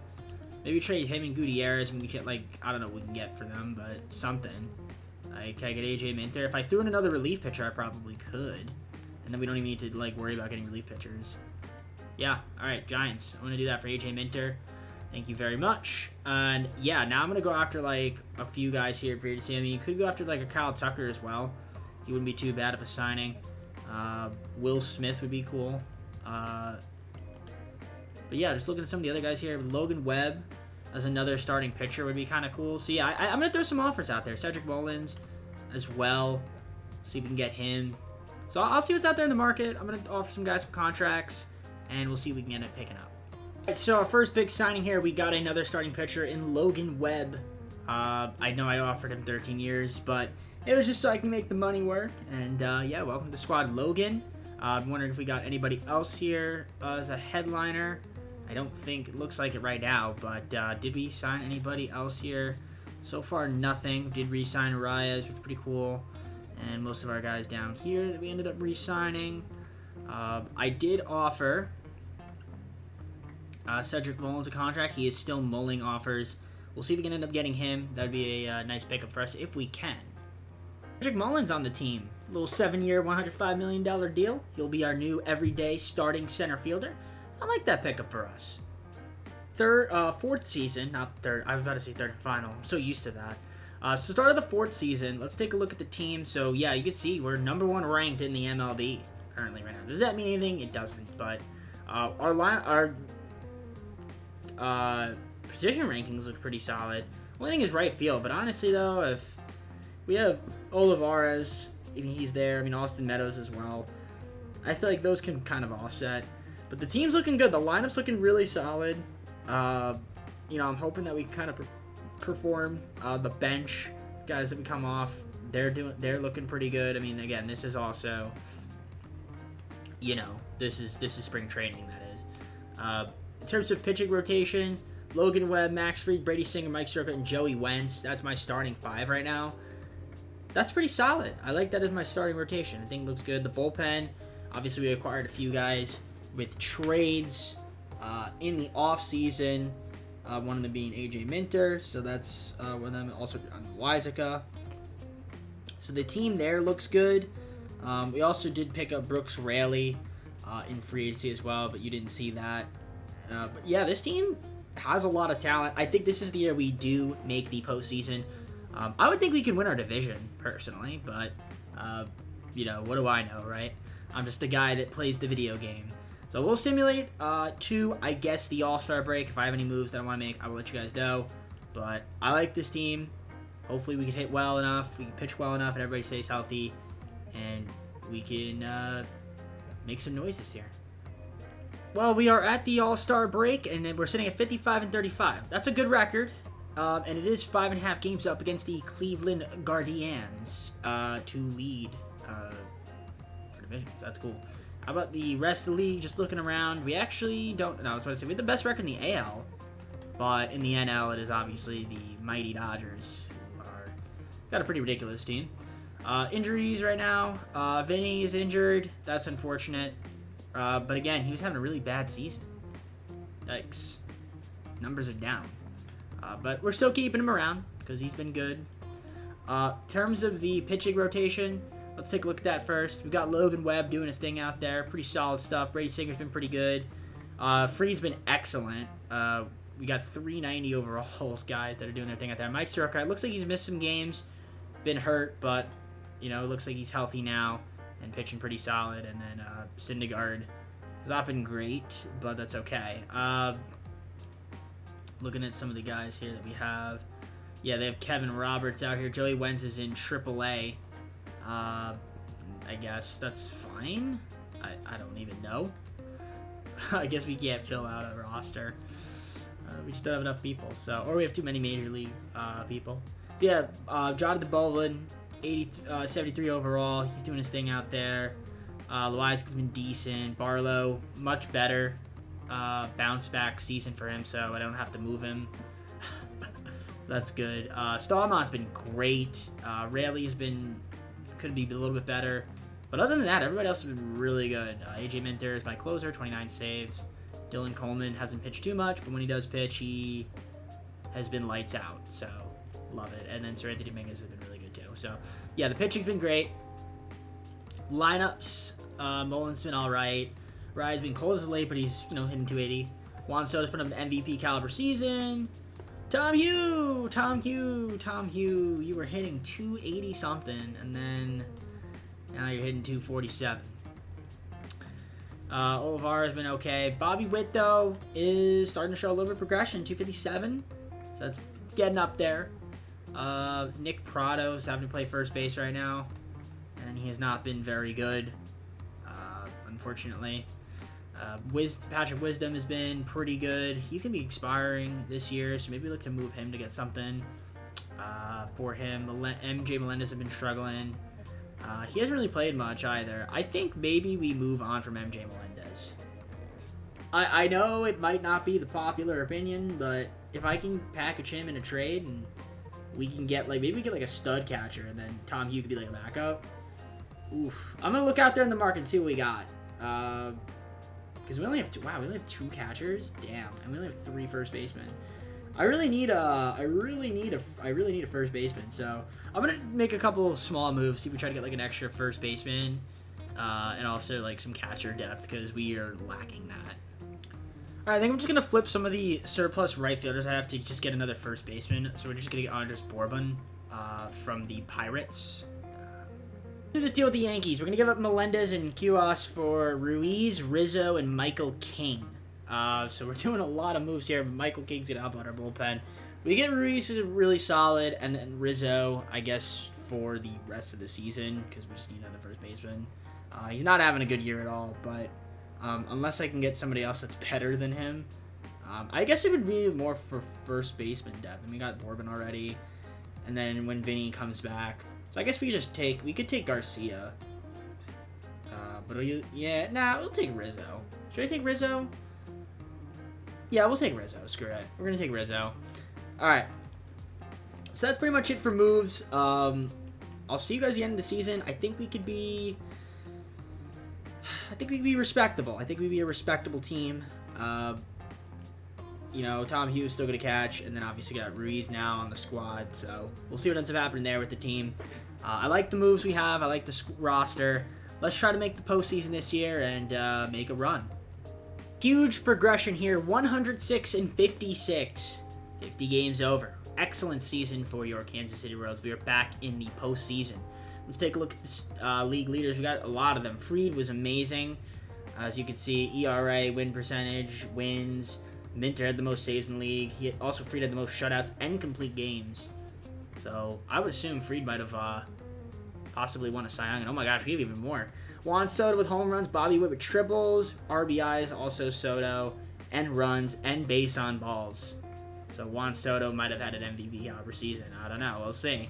Maybe trade him and Gutierrez, and we get, I don't know what we can get for them, but something. Can I get AJ Minter? If I threw in another relief pitcher, I probably could. And then we don't even need to, like, worry about getting relief pitchers. Yeah, all right, Giants. I'm going to do that for AJ Minter. Thank you very much. And, yeah, now I'm going to go after, like, a few guys here for you to see. I mean, you could go after, like, a Kyle Tucker as well. He wouldn't be too bad of a signing. Will Smith would be cool. But, yeah, just looking at some of the other guys here. Logan Webb as another starting pitcher would be kind of cool. So, yeah, I'm going to throw some offers out there. Cedric Mullins as well. See if we can get him. So, I'll see what's out there in the market. I'm going to offer some guys some contracts, and we'll see if we can end up picking up. All right, so, our first big signing here, we got another starting pitcher in Logan Webb. I know I offered him 13 years, but it was just so I can make the money work. And, yeah, welcome to the squad, Logan. I'm wondering if we got anybody else here as a headliner. I don't think it looks like it right now, but did we sign anybody else here? So far, nothing. Did re-sign Arias, which is pretty cool. And most of our guys down here that we ended up re-signing. I did offer Cedric Mullins a contract. He is still mulling offers. We'll see if we can end up getting him. That would be a nice pickup for us if we can. Cedric Mullins on the team. A little 7-year, $105 million deal. He'll be our new everyday starting center fielder. I like that pickup for us. Fourth season, not third. I was about to say third and final. I'm so used to that. So start of the fourth season. Let's take a look at the team. So yeah, you can see we're number 1 ranked in the MLB currently right now. Does that mean anything? It doesn't. But our position rankings look pretty solid. Only thing is right field. But honestly though, if we have Olivares, even he's there. I mean Austin Meadows as well. I feel like those can kind of offset. But the team's looking good. The lineup's looking really solid. You know, I'm hoping that we kind of perform. The bench guys that we come off, they're looking pretty good. I mean, again, this is also, you know, this is spring training. That is. In terms of pitching rotation, Logan Webb, Max Fried, Brady Singer, Mike Soroka, and Joey Wentz. That's my starting 5 right now. That's pretty solid. I like that as my starting rotation. I think it looks good. The bullpen, obviously, we acquired a few guys with trades in the offseason. One of them being AJ Minter, so that's one of them. Also, Wyzeka. So the team there looks good. We also did pick up Brooks Raley in free agency as well, but you didn't see that. But yeah, this team has a lot of talent. I think this is the year we do make the postseason. I would think we could win our division, personally, but, you know, what do I know, right? I'm just the guy that plays the video game. So we'll simulate to, I guess, the All-Star break. If I have any moves that I want to make, I will let you guys know. But I like this team. Hopefully we can hit well enough, we can pitch well enough, and everybody stays healthy, and we can make some noise this year. Well, we are at the All-Star break, and then we're sitting at 55-35. That's a good record, and it is 5.5 games up against the Cleveland Guardians to lead our division. So that's cool. How about the rest of the league? Just looking around, we actually don't know. I was about to say we have the best record in the AL, but in the NL, it is obviously the mighty Dodgers, who are got a pretty ridiculous team. Injuries right now. Vinny is injured. That's unfortunate. But again, he was having a really bad season. Yikes. Numbers are down. But we're still keeping him around because he's been good. In terms of the pitching rotation, let's take a look at that first. We've got Logan Webb doing his thing out there. Pretty solid stuff. Brady Singer's been pretty good. Fried's been excellent. We got 390 overalls guys that are doing their thing out there. Mike Soroka, it looks like he's missed some games. Been hurt, but, you know, it looks like he's healthy now and pitching pretty solid. And then Syndergaard has not been great, but that's okay. Looking at some of the guys here that we have. Yeah, they have Kevin Roberts out here. Joey Wentz is in AAA. I guess that's fine. I don't even know. I guess we can't fill out a roster. We just don't have enough people. So, or we have too many major league people. Yeah, Jonathan Bowlen, 73 overall. He's doing his thing out there. Loiza's been decent. Barlow, much better. Bounce back season for him, so I don't have to move him. That's good. Stallman's been great. Raley's could be a little bit better. But other than that, everybody else has been really good. AJ Minter is my closer, 29 saves. Dylan Coleman hasn't pitched too much, but when he does pitch, he has been lights out. So, love it. And then Sir Anthony Dominguez has been really good too. So, yeah, the pitching's been great. Lineups. Mullins been all right. Rye's been cold as of late, but he's, you know, hitting 280. Juan Soto's put up an MVP caliber season. Tom Hugh, you were hitting 280 something, and then now you're hitting 247. Olivar's been okay. Bobby Witt, though, is starting to show a little bit of progression. 257, so it's getting up there. Nick Prado's having to play first base right now, and he has not been very good, unfortunately. Patrick Wisdom has been pretty good. He's going to be expiring this year, so maybe look to move him to get something for him. MJ Melendez have been struggling. He hasn't really played much either. I think maybe we move on from MJ Melendez. I know it might not be the popular opinion, but if I can package him in a trade and we can get, like, maybe we get, like, a stud catcher and then Tom Hugh could be, like, a backup. Oof. I'm going to look out there in the market and see what we got. Because we only have we only have 2 catchers. Damn. And we only have 3 first basemen. I really need a first baseman. So I'm gonna make a couple small moves. See if we try to get like an extra first baseman, and also like some catcher depth because we are lacking that. All right, I think I'm just gonna flip some of the surplus right fielders I have to just get another first baseman. So we're just gonna get Andres Bourbon from the Pirates. Do this deal with the Yankees. We're gonna give up Melendez and Cuas for Ruiz, Rizzo, and Michael King. So we're doing a lot of moves here. Michael King's gonna help out our bullpen. We get Ruiz is really solid, and then Rizzo, I guess, for the rest of the season because we just need another first baseman. He's not having a good year at all, but unless I can get somebody else that's better than him, I guess it would be more for first baseman depth. And we got Bourbon already, and then when Vinny comes back, so I guess we could take Garcia. But we'll take Rizzo. Should I take Rizzo? Yeah, we'll take Rizzo. Screw it. We're going to take Rizzo. All right. So that's pretty much it for moves. I'll see you guys at the end of the season. I think we could be respectable. I think we'd be a respectable team. You know, Tom Hughes still going to catch, and then obviously got Ruiz now on the squad. So we'll see what ends up happening there with the team. I like the moves we have. I like the roster. Let's try to make the postseason this year and make a run. Huge progression here, 106 and 56. 50 games over. Excellent season for your Kansas City Royals. We are back in the postseason. Let's take a look at the league leaders. We got a lot of them. Fried was amazing. As you can see, ERA, win percentage, wins. Minter had the most saves in the league. Fried had the most shutouts and complete games. So I would assume Fried might have possibly won a Cy Young. And oh my gosh, we have even more. Juan Soto with home runs, Bobby Witt with triples, RBIs, also Soto, and runs, and base on balls. So Juan Soto might have had an MVP caliber season. I don't know. We'll see.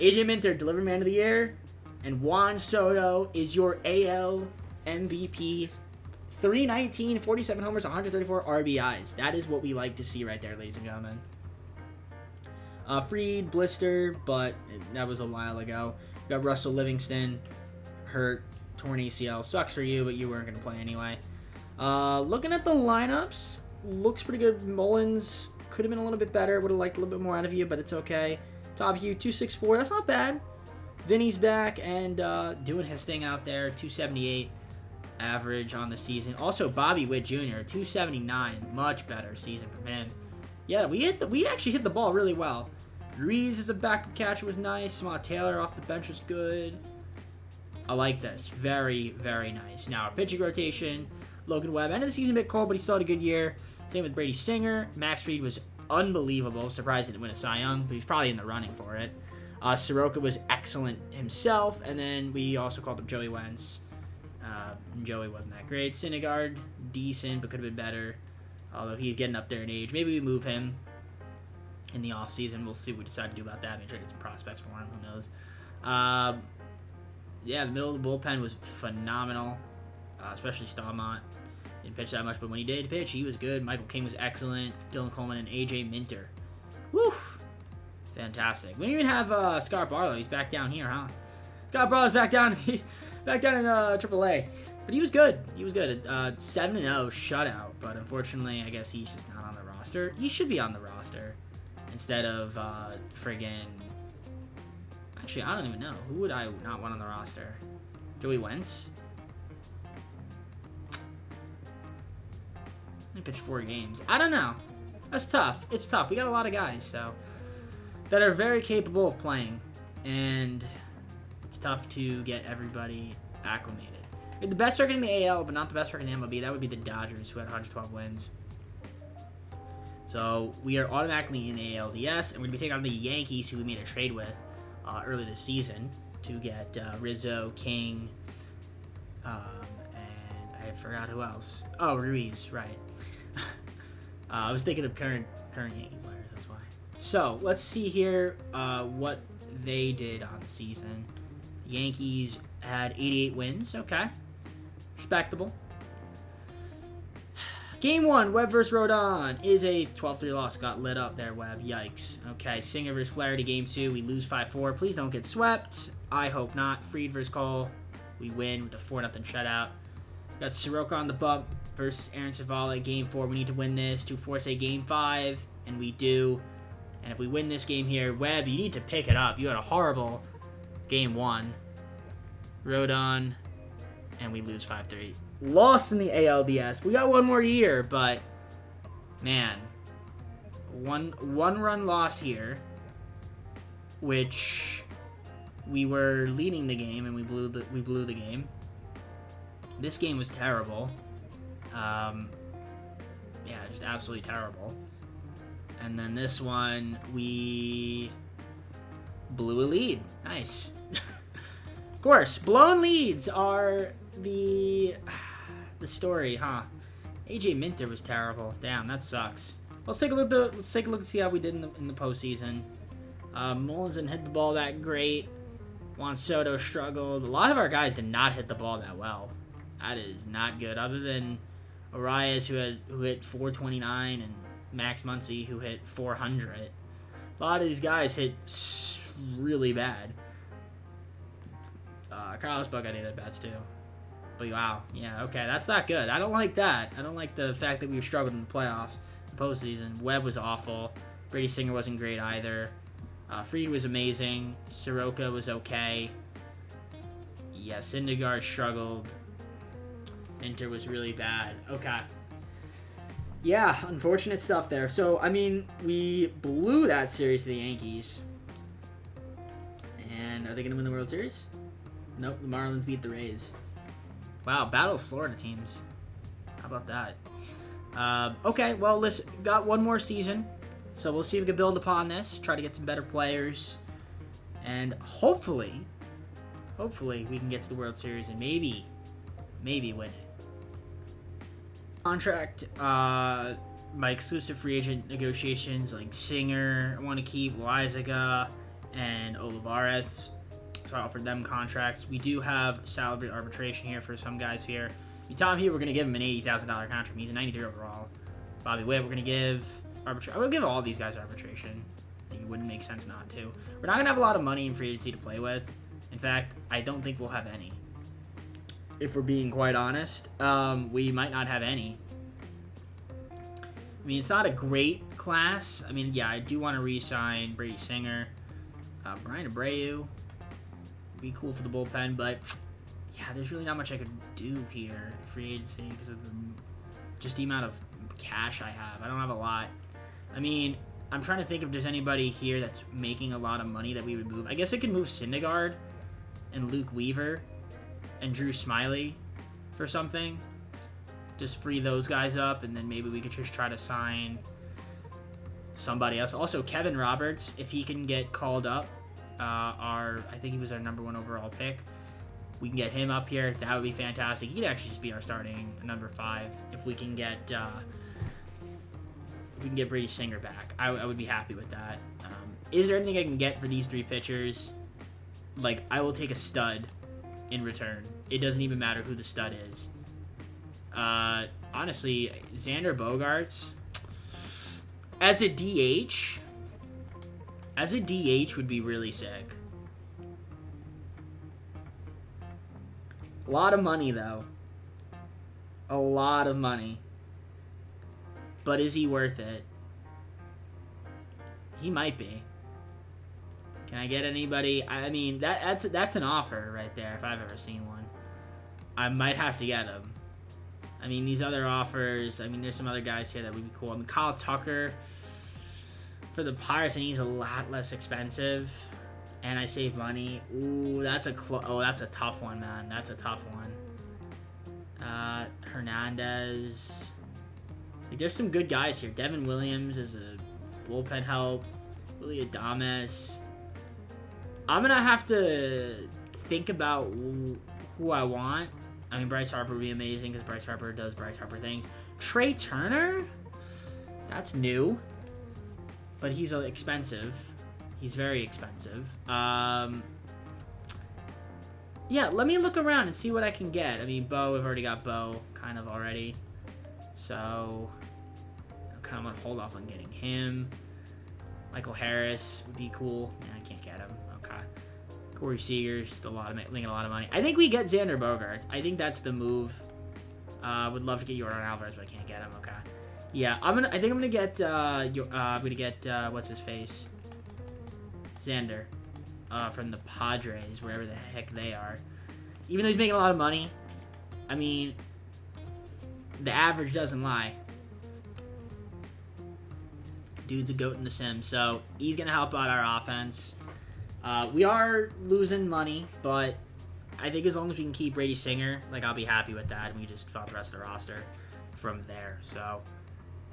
AJ Minter, delivery man of the year, and Juan Soto is your AL MVP. 319, 47 homers, 134 RBIs. That is what we like to see right there, ladies and gentlemen. Fried, blister, but that was a while ago. We got Russell Livingston, hurt. Torn ACL. Sucks for you, but you weren't going to play anyway. Looking at the lineups, looks pretty good. Mullins could have been a little bit better. Would have liked a little bit more out of you, but it's okay. Tom Hugh, 264. That's not bad. Vinny's back and doing his thing out there. 278 average on the season. Also, Bobby Witt Jr., 279. Much better season from him. Yeah, we actually hit the ball really well. Ruiz as a backup catcher was nice. Taylor off the bench was good. I like this. Very, very nice. Now, our pitching rotation. Logan Webb, end of the season a bit cold, but he still had a good year. Same with Brady Singer. Max Fried was unbelievable. Surprised he didn't win a Cy Young, but he's probably in the running for it. Soroka was excellent himself, and then we also called him Joey Wentz. Joey wasn't that great. Syndergaard, decent, but could have been better. Although he's getting up there in age. Maybe we move him in the offseason. We'll see what we decide to do about that. Maybe try to get some prospects for him. Who knows? Yeah, the middle of the bullpen was phenomenal, especially Stallmont. Didn't pitch that much, but when he did pitch, he was good. Michael King was excellent. Dylan Coleman and AJ Minter. Woo! Fantastic. We didn't even have Scott Barlow. He's back down here, huh? Scott Barlow's back down in AAA. But he was good. He was good. 7-0 shutout, but unfortunately, I guess he's just not on the roster. He should be on the roster instead of friggin'... Actually, I don't even know. Who would I not want on the roster? Joey Wentz? He pitched 4 games. I don't know. That's tough. It's tough. We got a lot of guys, so that are very capable of playing, and it's tough to get everybody acclimated. We had the best record in the AL, but not the best record in the MLB. That would be the Dodgers, who had 112 wins. So we are automatically in the ALDS, and we're going to be taking on the Yankees, who we made a trade with early this season to get Rizzo, King, and I forgot who else. Oh, Ruiz, right. I was thinking of current Yankee players, that's why. So let's see here what they did on the season. The Yankees had 88 wins. Okay, respectable. Game 1, Webb vs. Rodon, is a 12-3 loss. Got lit up there, Webb. Yikes. Okay, Singer vs. Flaherty, Game 2. We lose 5-4. Please don't get swept. I hope not. Fried vs. Cole. We win with a 4-0 shutout. Got Soroka on the bump versus Aaron Zavala. Game 4. We need to win this to force a Game 5, and we do. And if we win this game here, Webb, you need to pick it up. You had a horrible Game 1. Rodon, and we lose 5-3. Lost in the ALDS. We got one more year, but man, one run loss here, which we were leading the game and we blew the game. This game was terrible. Yeah, just absolutely terrible. And then this one we blew a lead. Nice. Of course, blown leads are the story, huh? AJ Minter was terrible. Damn, that sucks. Let's take a look. Let's take a look and see how we did in the postseason. Mullins didn't hit the ball that great. Juan Soto struggled. A lot of our guys did not hit the ball that well. That is not good. Other than Arias, who hit 429, and Max Muncy, who hit 400. A lot of these guys hit really bad. Carlos Buck got 8 at-bats too. But wow, yeah, okay, that's not good. I don't like that. I don't like the fact that we've struggled in the playoffs, the postseason. Webb was awful. Brady Singer wasn't great either. Fried was amazing. Soroka was okay. Yeah, Syndergaard struggled. Inter was really bad. Okay. Yeah, unfortunate stuff there. So, I mean, we blew that series to the Yankees. And are they going to win the World Series? Nope, the Marlins beat the Rays. Wow, battle of Florida teams. How about that? Okay, well, listen, got one more season. So we'll see if we can build upon this, try to get some better players. And hopefully we can get to the World Series and maybe win it. Contract, my exclusive free agent negotiations, like Singer, I want to keep Loizaga and Olivares. So I offered them contracts. We do have salary arbitration here for some guys here. I mean, Tom Hughes, we're going to give him an $80,000 contract. He's a 93 overall. Bobby Witt, we're going to give arbitration. I will give all these guys arbitration. I think it wouldn't make sense not to. We're not going to have a lot of money in free agency to play with. In fact, I don't think we'll have any. If we're being quite honest, we might not have any. I mean, it's not a great class. I mean, yeah, I do want to re-sign Brady Singer. Brian Abreu. Be cool for the bullpen, but yeah, there's really not much I could do here free agency because of just the amount of cash I have. I don't have a lot. I mean, I'm trying to think if there's anybody here that's making a lot of money that we would move. I guess I could move Syndergaard and Luke Weaver and Drew Smyly for something. Just free those guys up, and then maybe we could just try to sign somebody else. Also, Kevin Roberts, if he can get called up. I think he was our #1 overall pick. We can get him up here. That would be fantastic. He'd actually just be our starting number 5 if we can get Brady Singer back. I would be happy with that. Is there anything I can get for these 3 pitchers? Like, I will take a stud in return. It doesn't even matter who the stud is. Honestly, Xander Bogaerts as a DH. As a DH would be really sick. A lot of money, though. A lot of money. But is he worth it? He might be. Can I get anybody? I mean, that's an offer right there if I've ever seen one. I might have to get him. I mean, these other offers, I mean, there's some other guys here that would be cool. I mean, Kyle Tucker for the Pirates, and he's a lot less expensive. And I save money. Ooh, that's a tough one, man. That's a tough one. Hernandez. Like, there's some good guys here. Devin Williams is a bullpen help. Willie Adames. I'm going to have to think about who I want. I mean, Bryce Harper would be amazing because Bryce Harper does Bryce Harper things. Trey Turner? That's new. But he's expensive. He's very expensive. Yeah, let me look around and see what I can get. I mean, Bo, I've already got Bo kind of already. So, I kind of want to hold off on getting him. Michael Harris would be cool. Yeah, I can't get him. Okay. Corey Seager's still making a lot of money. I think we get Xander Bogaerts. I think that's the move. Would love to get Jordan Alvarez, but I can't get him. Okay. Yeah, I think I'm gonna get what's his face? Xander. From the Padres, wherever the heck they are. Even though he's making a lot of money, I mean, the average doesn't lie. Dude's a goat in the sim, so he's going to help out our offense. We are losing money, but I think as long as we can keep Brady Singer, like, I'll be happy with that, and we just fill out the rest of the roster from there. So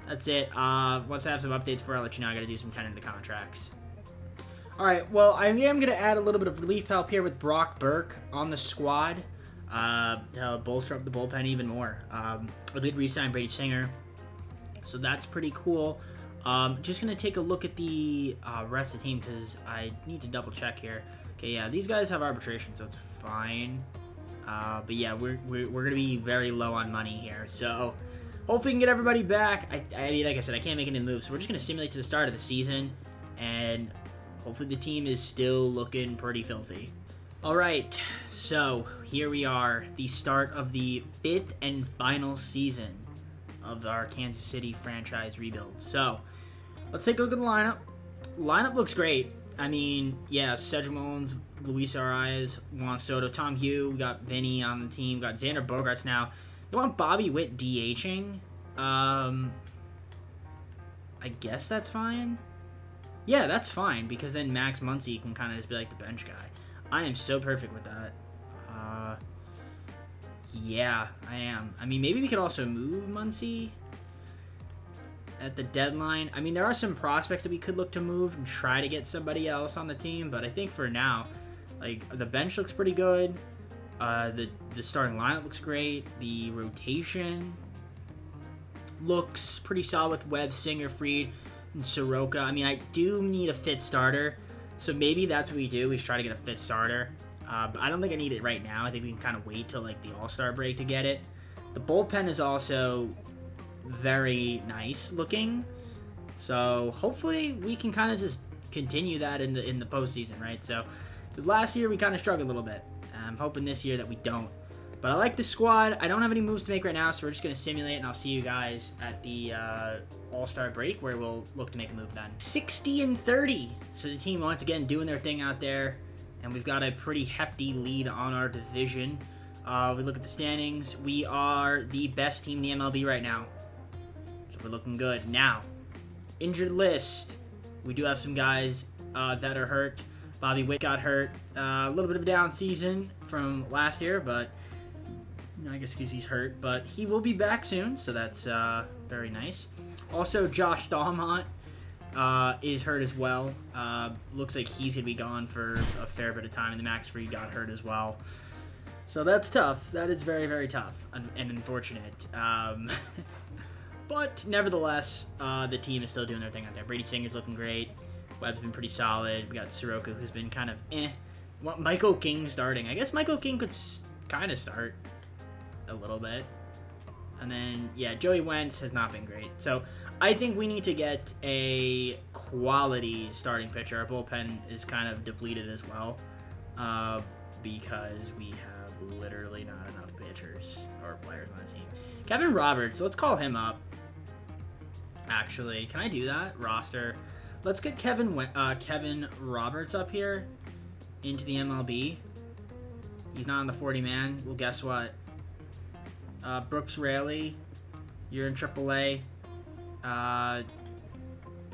that's it. Once I have some updates for it, I'll let you know. I got to do some tending the contracts. All right, well, I am going to add a little bit of relief help here with Brock Burke on the squad to bolster up the bullpen even more. I did re-sign Brady Singer, so that's pretty cool. Just going to take a look at the rest of the team because I need to double-check here. Okay, yeah, these guys have arbitration, so it's fine. But, yeah, we're going to be very low on money here, so hopefully we can get everybody back. I mean, like I said, I can't make any moves, so we're just going to simulate to the start of the season, and hopefully the team is still looking pretty filthy. All right, so here we are, the start of the 5th and final season of our Kansas City franchise rebuild. So let's take a look at the lineup. Lineup looks great. I mean, yeah, Cedric Mullins, Luis Arias, Juan Soto, Tom Hugh. We got Vinny on the team. We got Xander Bogaerts now. They want Bobby Witt DHing. I guess that's fine. Yeah, that's fine, because then Max Muncy can kind of just be like the bench guy. I am so perfect with that. Yeah, I am. I mean, maybe we could also move Muncy at the deadline. I mean, there are some prospects that we could look to move and try to get somebody else on the team, but I think for now, like, the bench looks pretty good. The starting lineup looks great. The rotation looks pretty solid with Webb, Singer, Fried, and Soroka. I mean, I do need a fit starter, so maybe that's what we do. We try to get a fit starter. But I don't think I need it right now. I think we can kind of wait till, like, the All-Star break to get it. The bullpen is also very nice looking, so hopefully we can kind of just continue that in the postseason, right? So, because last year we kind of struggled a little bit. I'm hoping this year that we don't. But I like the squad. I don't have any moves to make right now, so we're just going to simulate, and I'll see you guys at the All-Star break, where we'll look to make a move then. 60-30. So the team, once again, doing their thing out there, and we've got a pretty hefty lead on our division. We look at the standings. We are the best team in the MLB right now, so we're looking good. Now, injured list. We do have some guys that are hurt. Bobby Witt got hurt. A little bit of a down season from last year, but I guess because he's hurt. But he will be back soon, so that's very nice. Also, Josh Stallmont is hurt as well. Looks like he's going to be gone for a fair bit of time, and the Max Fried got hurt as well. So that's tough. That is very, very tough and unfortunate. But nevertheless, the team is still doing their thing out there. Brady Singer's looking great. Webb's been pretty solid. We got Soroka, who's been kind of Michael King starting. I guess Michael King could kind of start a little bit. And then, yeah, Joey Wentz has not been great. So I think we need to get a quality starting pitcher. Our bullpen is kind of depleted as well, because we have literally not enough pitchers or players on the team. Kevin Roberts, let's call him up. Actually, can I do that? Roster. Let's get Kevin Roberts up here into the MLB. He's not on the 40-man. Well, guess what? Brooks Raley, you're in AAA.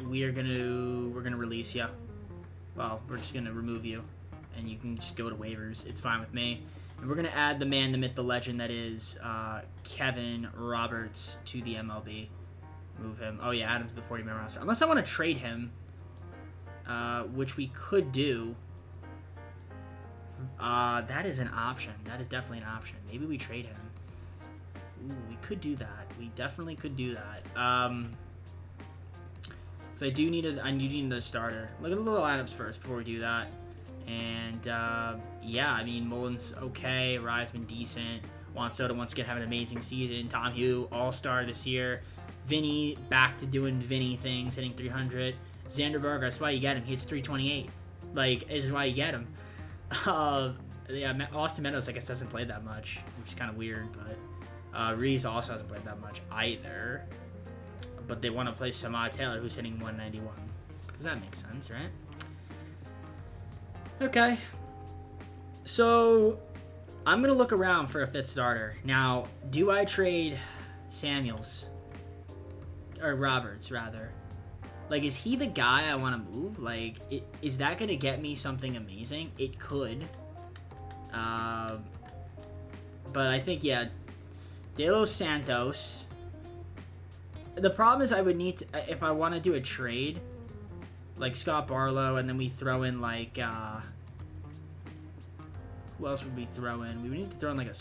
We're gonna release you. Well, we're just gonna remove you, and you can just go to waivers. It's fine with me. And we're gonna add the man, the myth, the legend that is Kevin Roberts to the MLB. Move him. Oh yeah, add him to the 40-man roster. Unless I want to trade him, which we could do. That is an option. That is definitely an option. Maybe we trade him. Ooh, we could do that. We definitely could do that. So I do need a starter. Look at the little lineups first before we do that. And yeah, I mean Mullins okay, Rye's been decent. Juan Soto once again having an amazing season. Tom Hugh all-star this year. Vinny back to doing Vinny things, hitting 300. Xander Berger, that's why you get him. He hits 328. Like, this is why you get him. Yeah, Austin Meadows I guess hasn't played that much, which is kind of weird, but Reese also hasn't played that much either. But they want to play Samad Taylor, who's hitting 191. Does that make sense, right? Okay. So, I'm going to look around for a fifth starter. Now, do I trade Samuels? Or Roberts, rather. Like, is he the guy I want to move? Like, is that going to get me something amazing? It could. But I think, yeah, De Los Santos. The problem is I would need to, if I want to do a trade, like Scott Barlow, and then we throw in, like, who else would we throw in? We would need to throw in, like,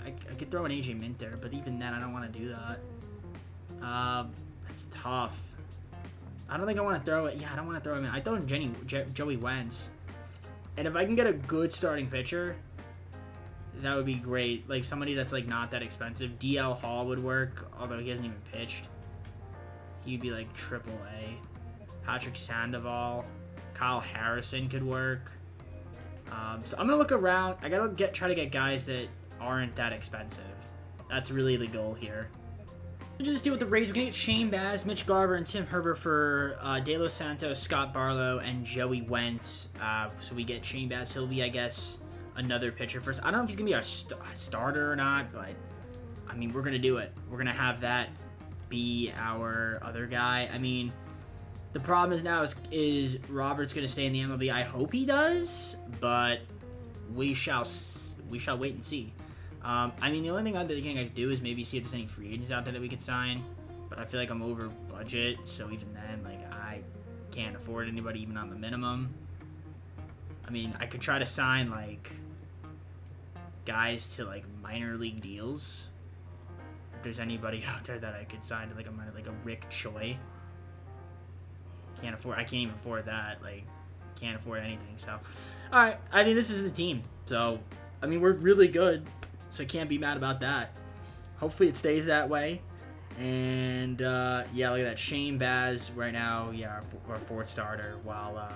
I could throw in AJ Minter, but even then, I don't want to do that. That's tough. I don't think I want to throw it. Yeah, I don't want to throw him in. I throw in Joey Wentz. And if I can get a good starting pitcher, that would be great. Like, somebody that's, like, not that expensive. DL Hall would work, although he hasn't even pitched. He'd be, like, AAA. Patrick Sandoval. Kyle Harrison could work. So I'm going to look around. I got to try to get guys that aren't that expensive. That's really the goal here. We'll just deal with the Rays. We can get Shane Baz, Mitch Garver, and Tim Herbert for De Los Santos, Scott Barlow, and Joey Wentz. So we get Shane Baz. He'll be, I guess, another pitcher first. I don't know if he's going to be our starter or not, but, I mean, we're going to do it. We're going to have that be our other guy. I mean, the problem is now is Robert's going to stay in the MLB. I hope he does, but we shall wait and see. I mean, the only other thing I could do is maybe see if there's any free agents out there that we could sign, but I feel like I'm over budget, so even then, like, I can't afford anybody even on the minimum. I mean, I could try to sign, like, guys to, like, minor league deals. If there's anybody out there that I could sign to, like, a Rick Choi. I can't even afford that. Like, can't afford anything, so. Alright, I mean, this is the team. So, I mean, we're really good, so can't be mad about that. Hopefully it stays that way. And, yeah, look at that. Shane Baz right now, yeah, our fourth starter, while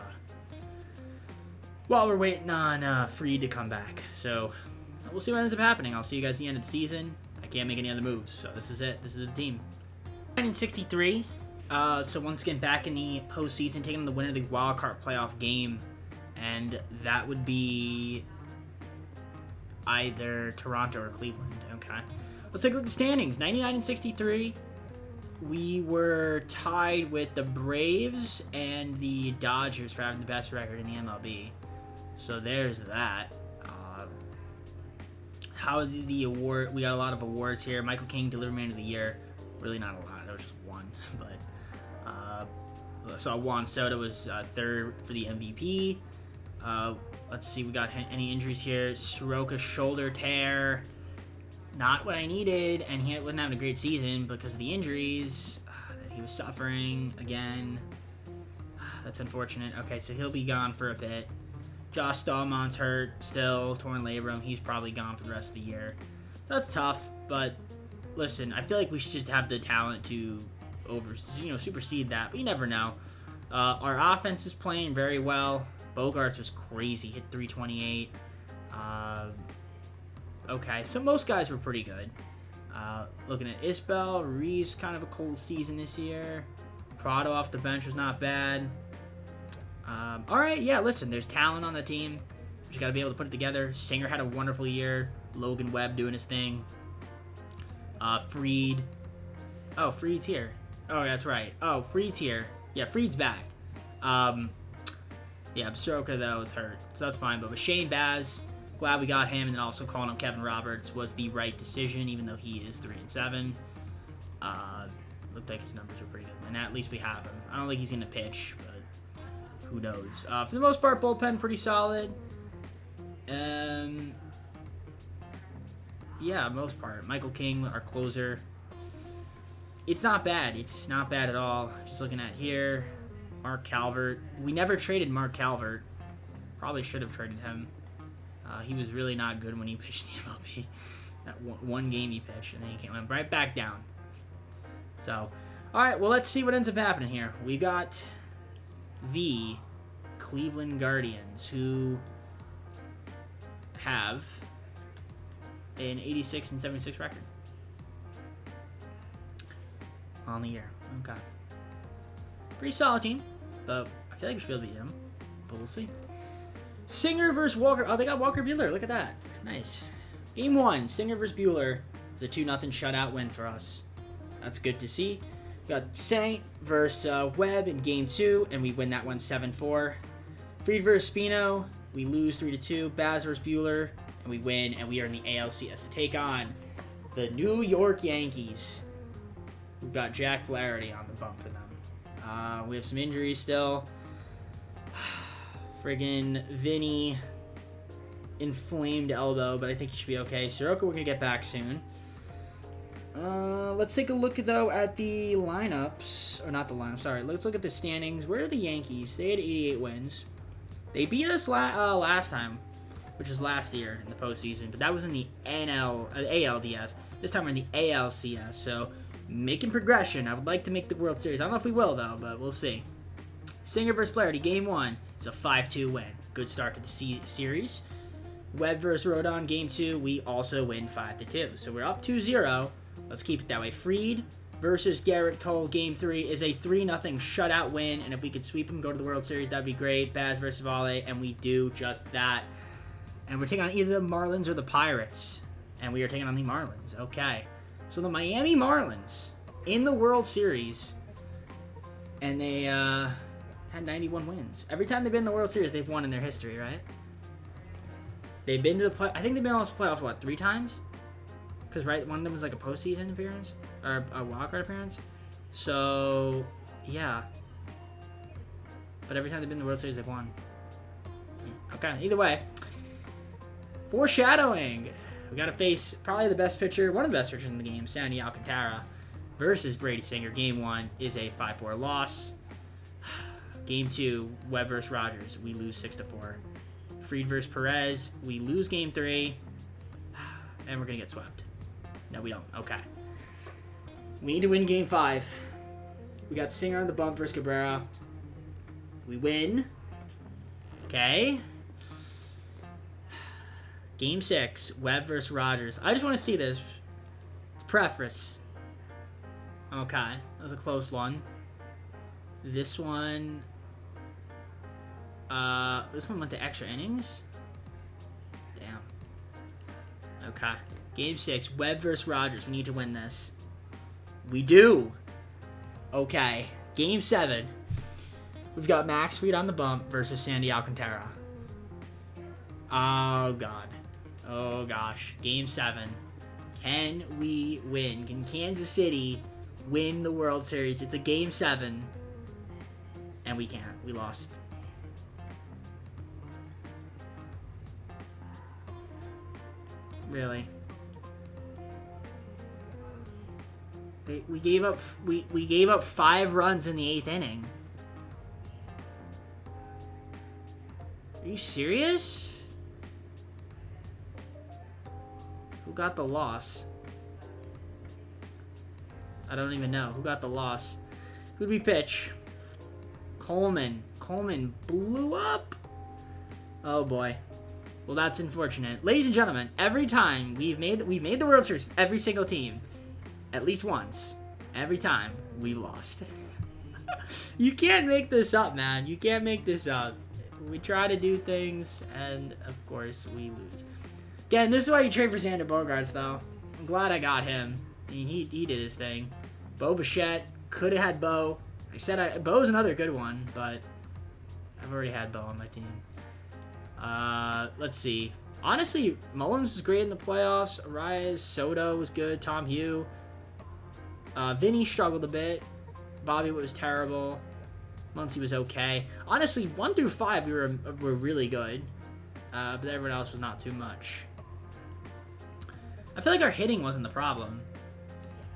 we're waiting on Freed to come back. So, we'll see what ends up happening. I'll see you guys at the end of the season. I can't make any other moves, so this is it. This is the team. 1963. So once again, back in the postseason, taking on the winner of the wild card playoff game, and that would be either Toronto or Cleveland. Okay, let's take a look at the standings. 99 and 63. We were tied with the Braves and the Dodgers for having the best record in the MLB. So there's that. How the award? We got a lot of awards here. Michael King, Delivery Man of the Year. Really not a lot. That was just one, but. So Juan Soto was third for the MVP. Let's see, we got any injuries here. Soroka shoulder tear. Not what I needed, and he wasn't having a great season because of the injuries that he was suffering again. That's unfortunate. Okay, so he'll be gone for a bit. Josh Stallman's hurt still, torn labrum. He's probably gone for the rest of the year. That's tough, but listen, I feel like we should just have the talent to supersede that, but you never know. Our offense is playing very well. Bogarts was crazy, hit 328. Okay, so most guys were pretty good. Looking at Isbell, Reeves, kind of a cold season this year. Prado off the bench was not bad. All right, yeah, listen, there's talent on the team. We just got to be able to put it together. Singer had a wonderful year. Logan Webb doing his thing. Fried. Oh, Fried's here. Oh, that's right. Oh, Fried's here. Yeah, Fried's back. Yeah, Soroka, though, was hurt, so that's fine. But with Shane Baz, glad we got him, and then also calling up Kevin Roberts was the right decision, even though he is 3-7. Looked like his numbers were pretty good, and at least we have him. I don't think he's going to pitch, but who knows. For the most part, bullpen pretty solid. Yeah, most part. Michael King, our closer. It's not bad. It's not bad at all. Just looking at here. Mark Calvert. We never traded Mark Calvert. Probably should have traded him. He was really not good when he pitched the MLB. That one game he pitched, and then he went right back down. So, all right, well, let's see what ends up happening here. We got the Cleveland Guardians, who have an 86-76 record on the year. Okay. Pretty solid team, but I feel like we should be able to beat them, but we'll see. Singer versus Walker. Oh, they got Walker Buehler. Look at that. Nice. Game 1, Singer versus Buehler. It's a 2-0 shutout win for us. That's good to see. We got Saint versus Webb in Game 2, and we win that one 7-4. Fried versus Spino. We lose 3-2. Baz versus Buehler, and we win, and we are in the ALCS to take on the New York Yankees. We've got Jack Flaherty on the bump for them. We have some injuries still. Friggin' Vinny, inflamed elbow, but I think he should be okay. Soroka, we're going to get back soon. Let's take a look, though, at the lineups. Or not the lineup, sorry. Let's look at the standings. Where are the Yankees? They had 88 wins. They beat us last time, which was last year in the postseason, but that was in the ALDS. This time we're in the ALCS, so making progression. I would like to make the World Series. I don't know if we will, though, but we'll see. Singer versus Flaherty, Game 1. It's a 5-2 win. Good start to the series. Webb versus Rodon, Game 2. We also win 5-2. So we're up 2-0. Let's keep it that way. Fried versus Garrett Cole, Game 3 is a 3-0 shutout win. And if we could sweep them, go to the World Series, that'd be great. Baz versus Vale, and we do just that. And we're taking on either the Marlins or the Pirates. And we are taking on the Marlins. Okay. So the Miami Marlins in the World Series. And they had 91 wins. Every time they've been in the World Series, they've won in their history, right? They've been to the I think they've been to the playoffs, what, 3 times? Because, right, one of them was like a postseason appearance? Or a wildcard appearance? So, yeah. But every time they've been in the World Series, they've won. Yeah. Okay, either way. Foreshadowing. We got to face probably the best pitcher, one of the best pitchers in the game, Sandy Alcantara, versus Brady Singer. Game 1 is a 5-4 loss. Game 2, Webb versus Rogers. We lose 6-4. Fried versus Perez. We lose Game 3. And we're going to get swept. No, we don't. Okay. We need to win Game 5. We got Singer on the bump versus Cabrera. We win. Okay. Game 6, Webb versus Rogers. I just want to see this. Preface. Okay. That was a close one. This one went to extra innings? Damn. Okay. Game 6, Webb versus Rogers. We need to win this. We do. Okay. Game 7. We've got Max Fried on the bump versus Sandy Alcantara. Oh, God. Oh, gosh. Game 7. Can we win? Can Kansas City win the World Series? It's a Game 7. And we can't. We lost. Really? We gave up. We gave up 5 runs in the 8th inning. Are you serious? Who got the loss? I don't even know. Who got the loss? Who'd we pitch? Coleman. Coleman blew up. Oh boy. Well, that's unfortunate. Ladies and gentlemen, every time we've made the World Series, every single team, at least once, every time we've lost. You can't make this up, man. You can't make this up. We try to do things, and of course we lose. Again, this is why you trade for Xander Bogaerts, though. I'm glad I got him. I mean, he did his thing. Bo Bichette. Could have had Bo. I said Bo's another good one, but I've already had Bo on my team. Let's see. Honestly, Mullins was great in the playoffs. Arias, Soto was good. Tom Hugh. Vinny struggled a bit. Bobby was terrible. Muncy was okay. Honestly, 1 through 5 we were really good. But everyone else was not too much. I feel like our hitting wasn't the problem.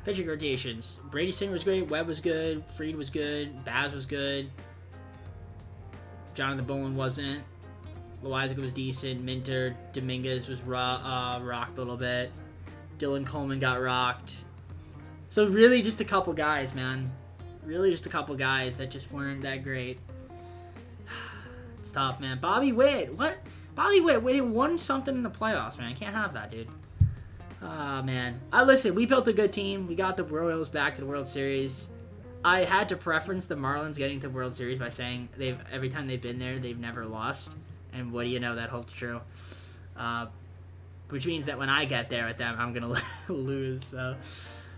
Pitching rotations. Brady Singer was great. Webb was good. Fried was good. Baz was good. Jonathan Bowen wasn't. Loizaga was decent. Minter. Dominguez was rocked a little bit. Dylan Coleman got rocked. So really just a couple guys, man. Really just a couple guys that just weren't that great. It's tough, man. Bobby Witt. What? Bobby Witt won something in the playoffs, man. I can't have that, dude. Ah, man. Listen, we built a good team. We got the Royals back to the World Series. I had to preference the Marlins getting to the World Series by saying every time they've been there, they've never lost. And what do you know, that holds true. Which means that when I get there with them, I'm going to lose. So,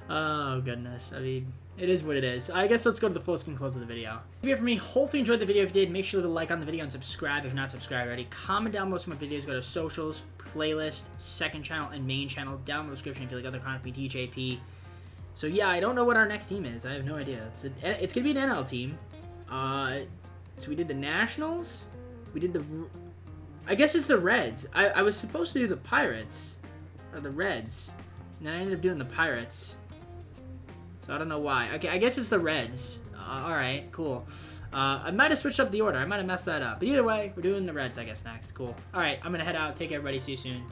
oh, goodness. I mean, it is what it is. I guess let's go to the full screen close of the video. If you're for me, hopefully you enjoyed the video. If you did, make sure to leave a like on the video and subscribe if you're not subscribed already. Comment down below some of my videos. Go to socials, playlist, second channel, and main channel. Down in the description if you like other content from TJP. So yeah, I don't know what our next team is. I have no idea. It's going to be an NL team. So we did the Nationals. We did the... I guess it's the Reds. I was supposed to do the Pirates. Or the Reds. And then I ended up doing the Pirates. So I don't know why. Okay, I guess it's the Reds. Alright, cool. I might have switched up the order. I might have messed that up. But either way, we're doing the Reds, I guess, next. Cool. Alright, I'm going to head out. Take care, everybody. See you soon.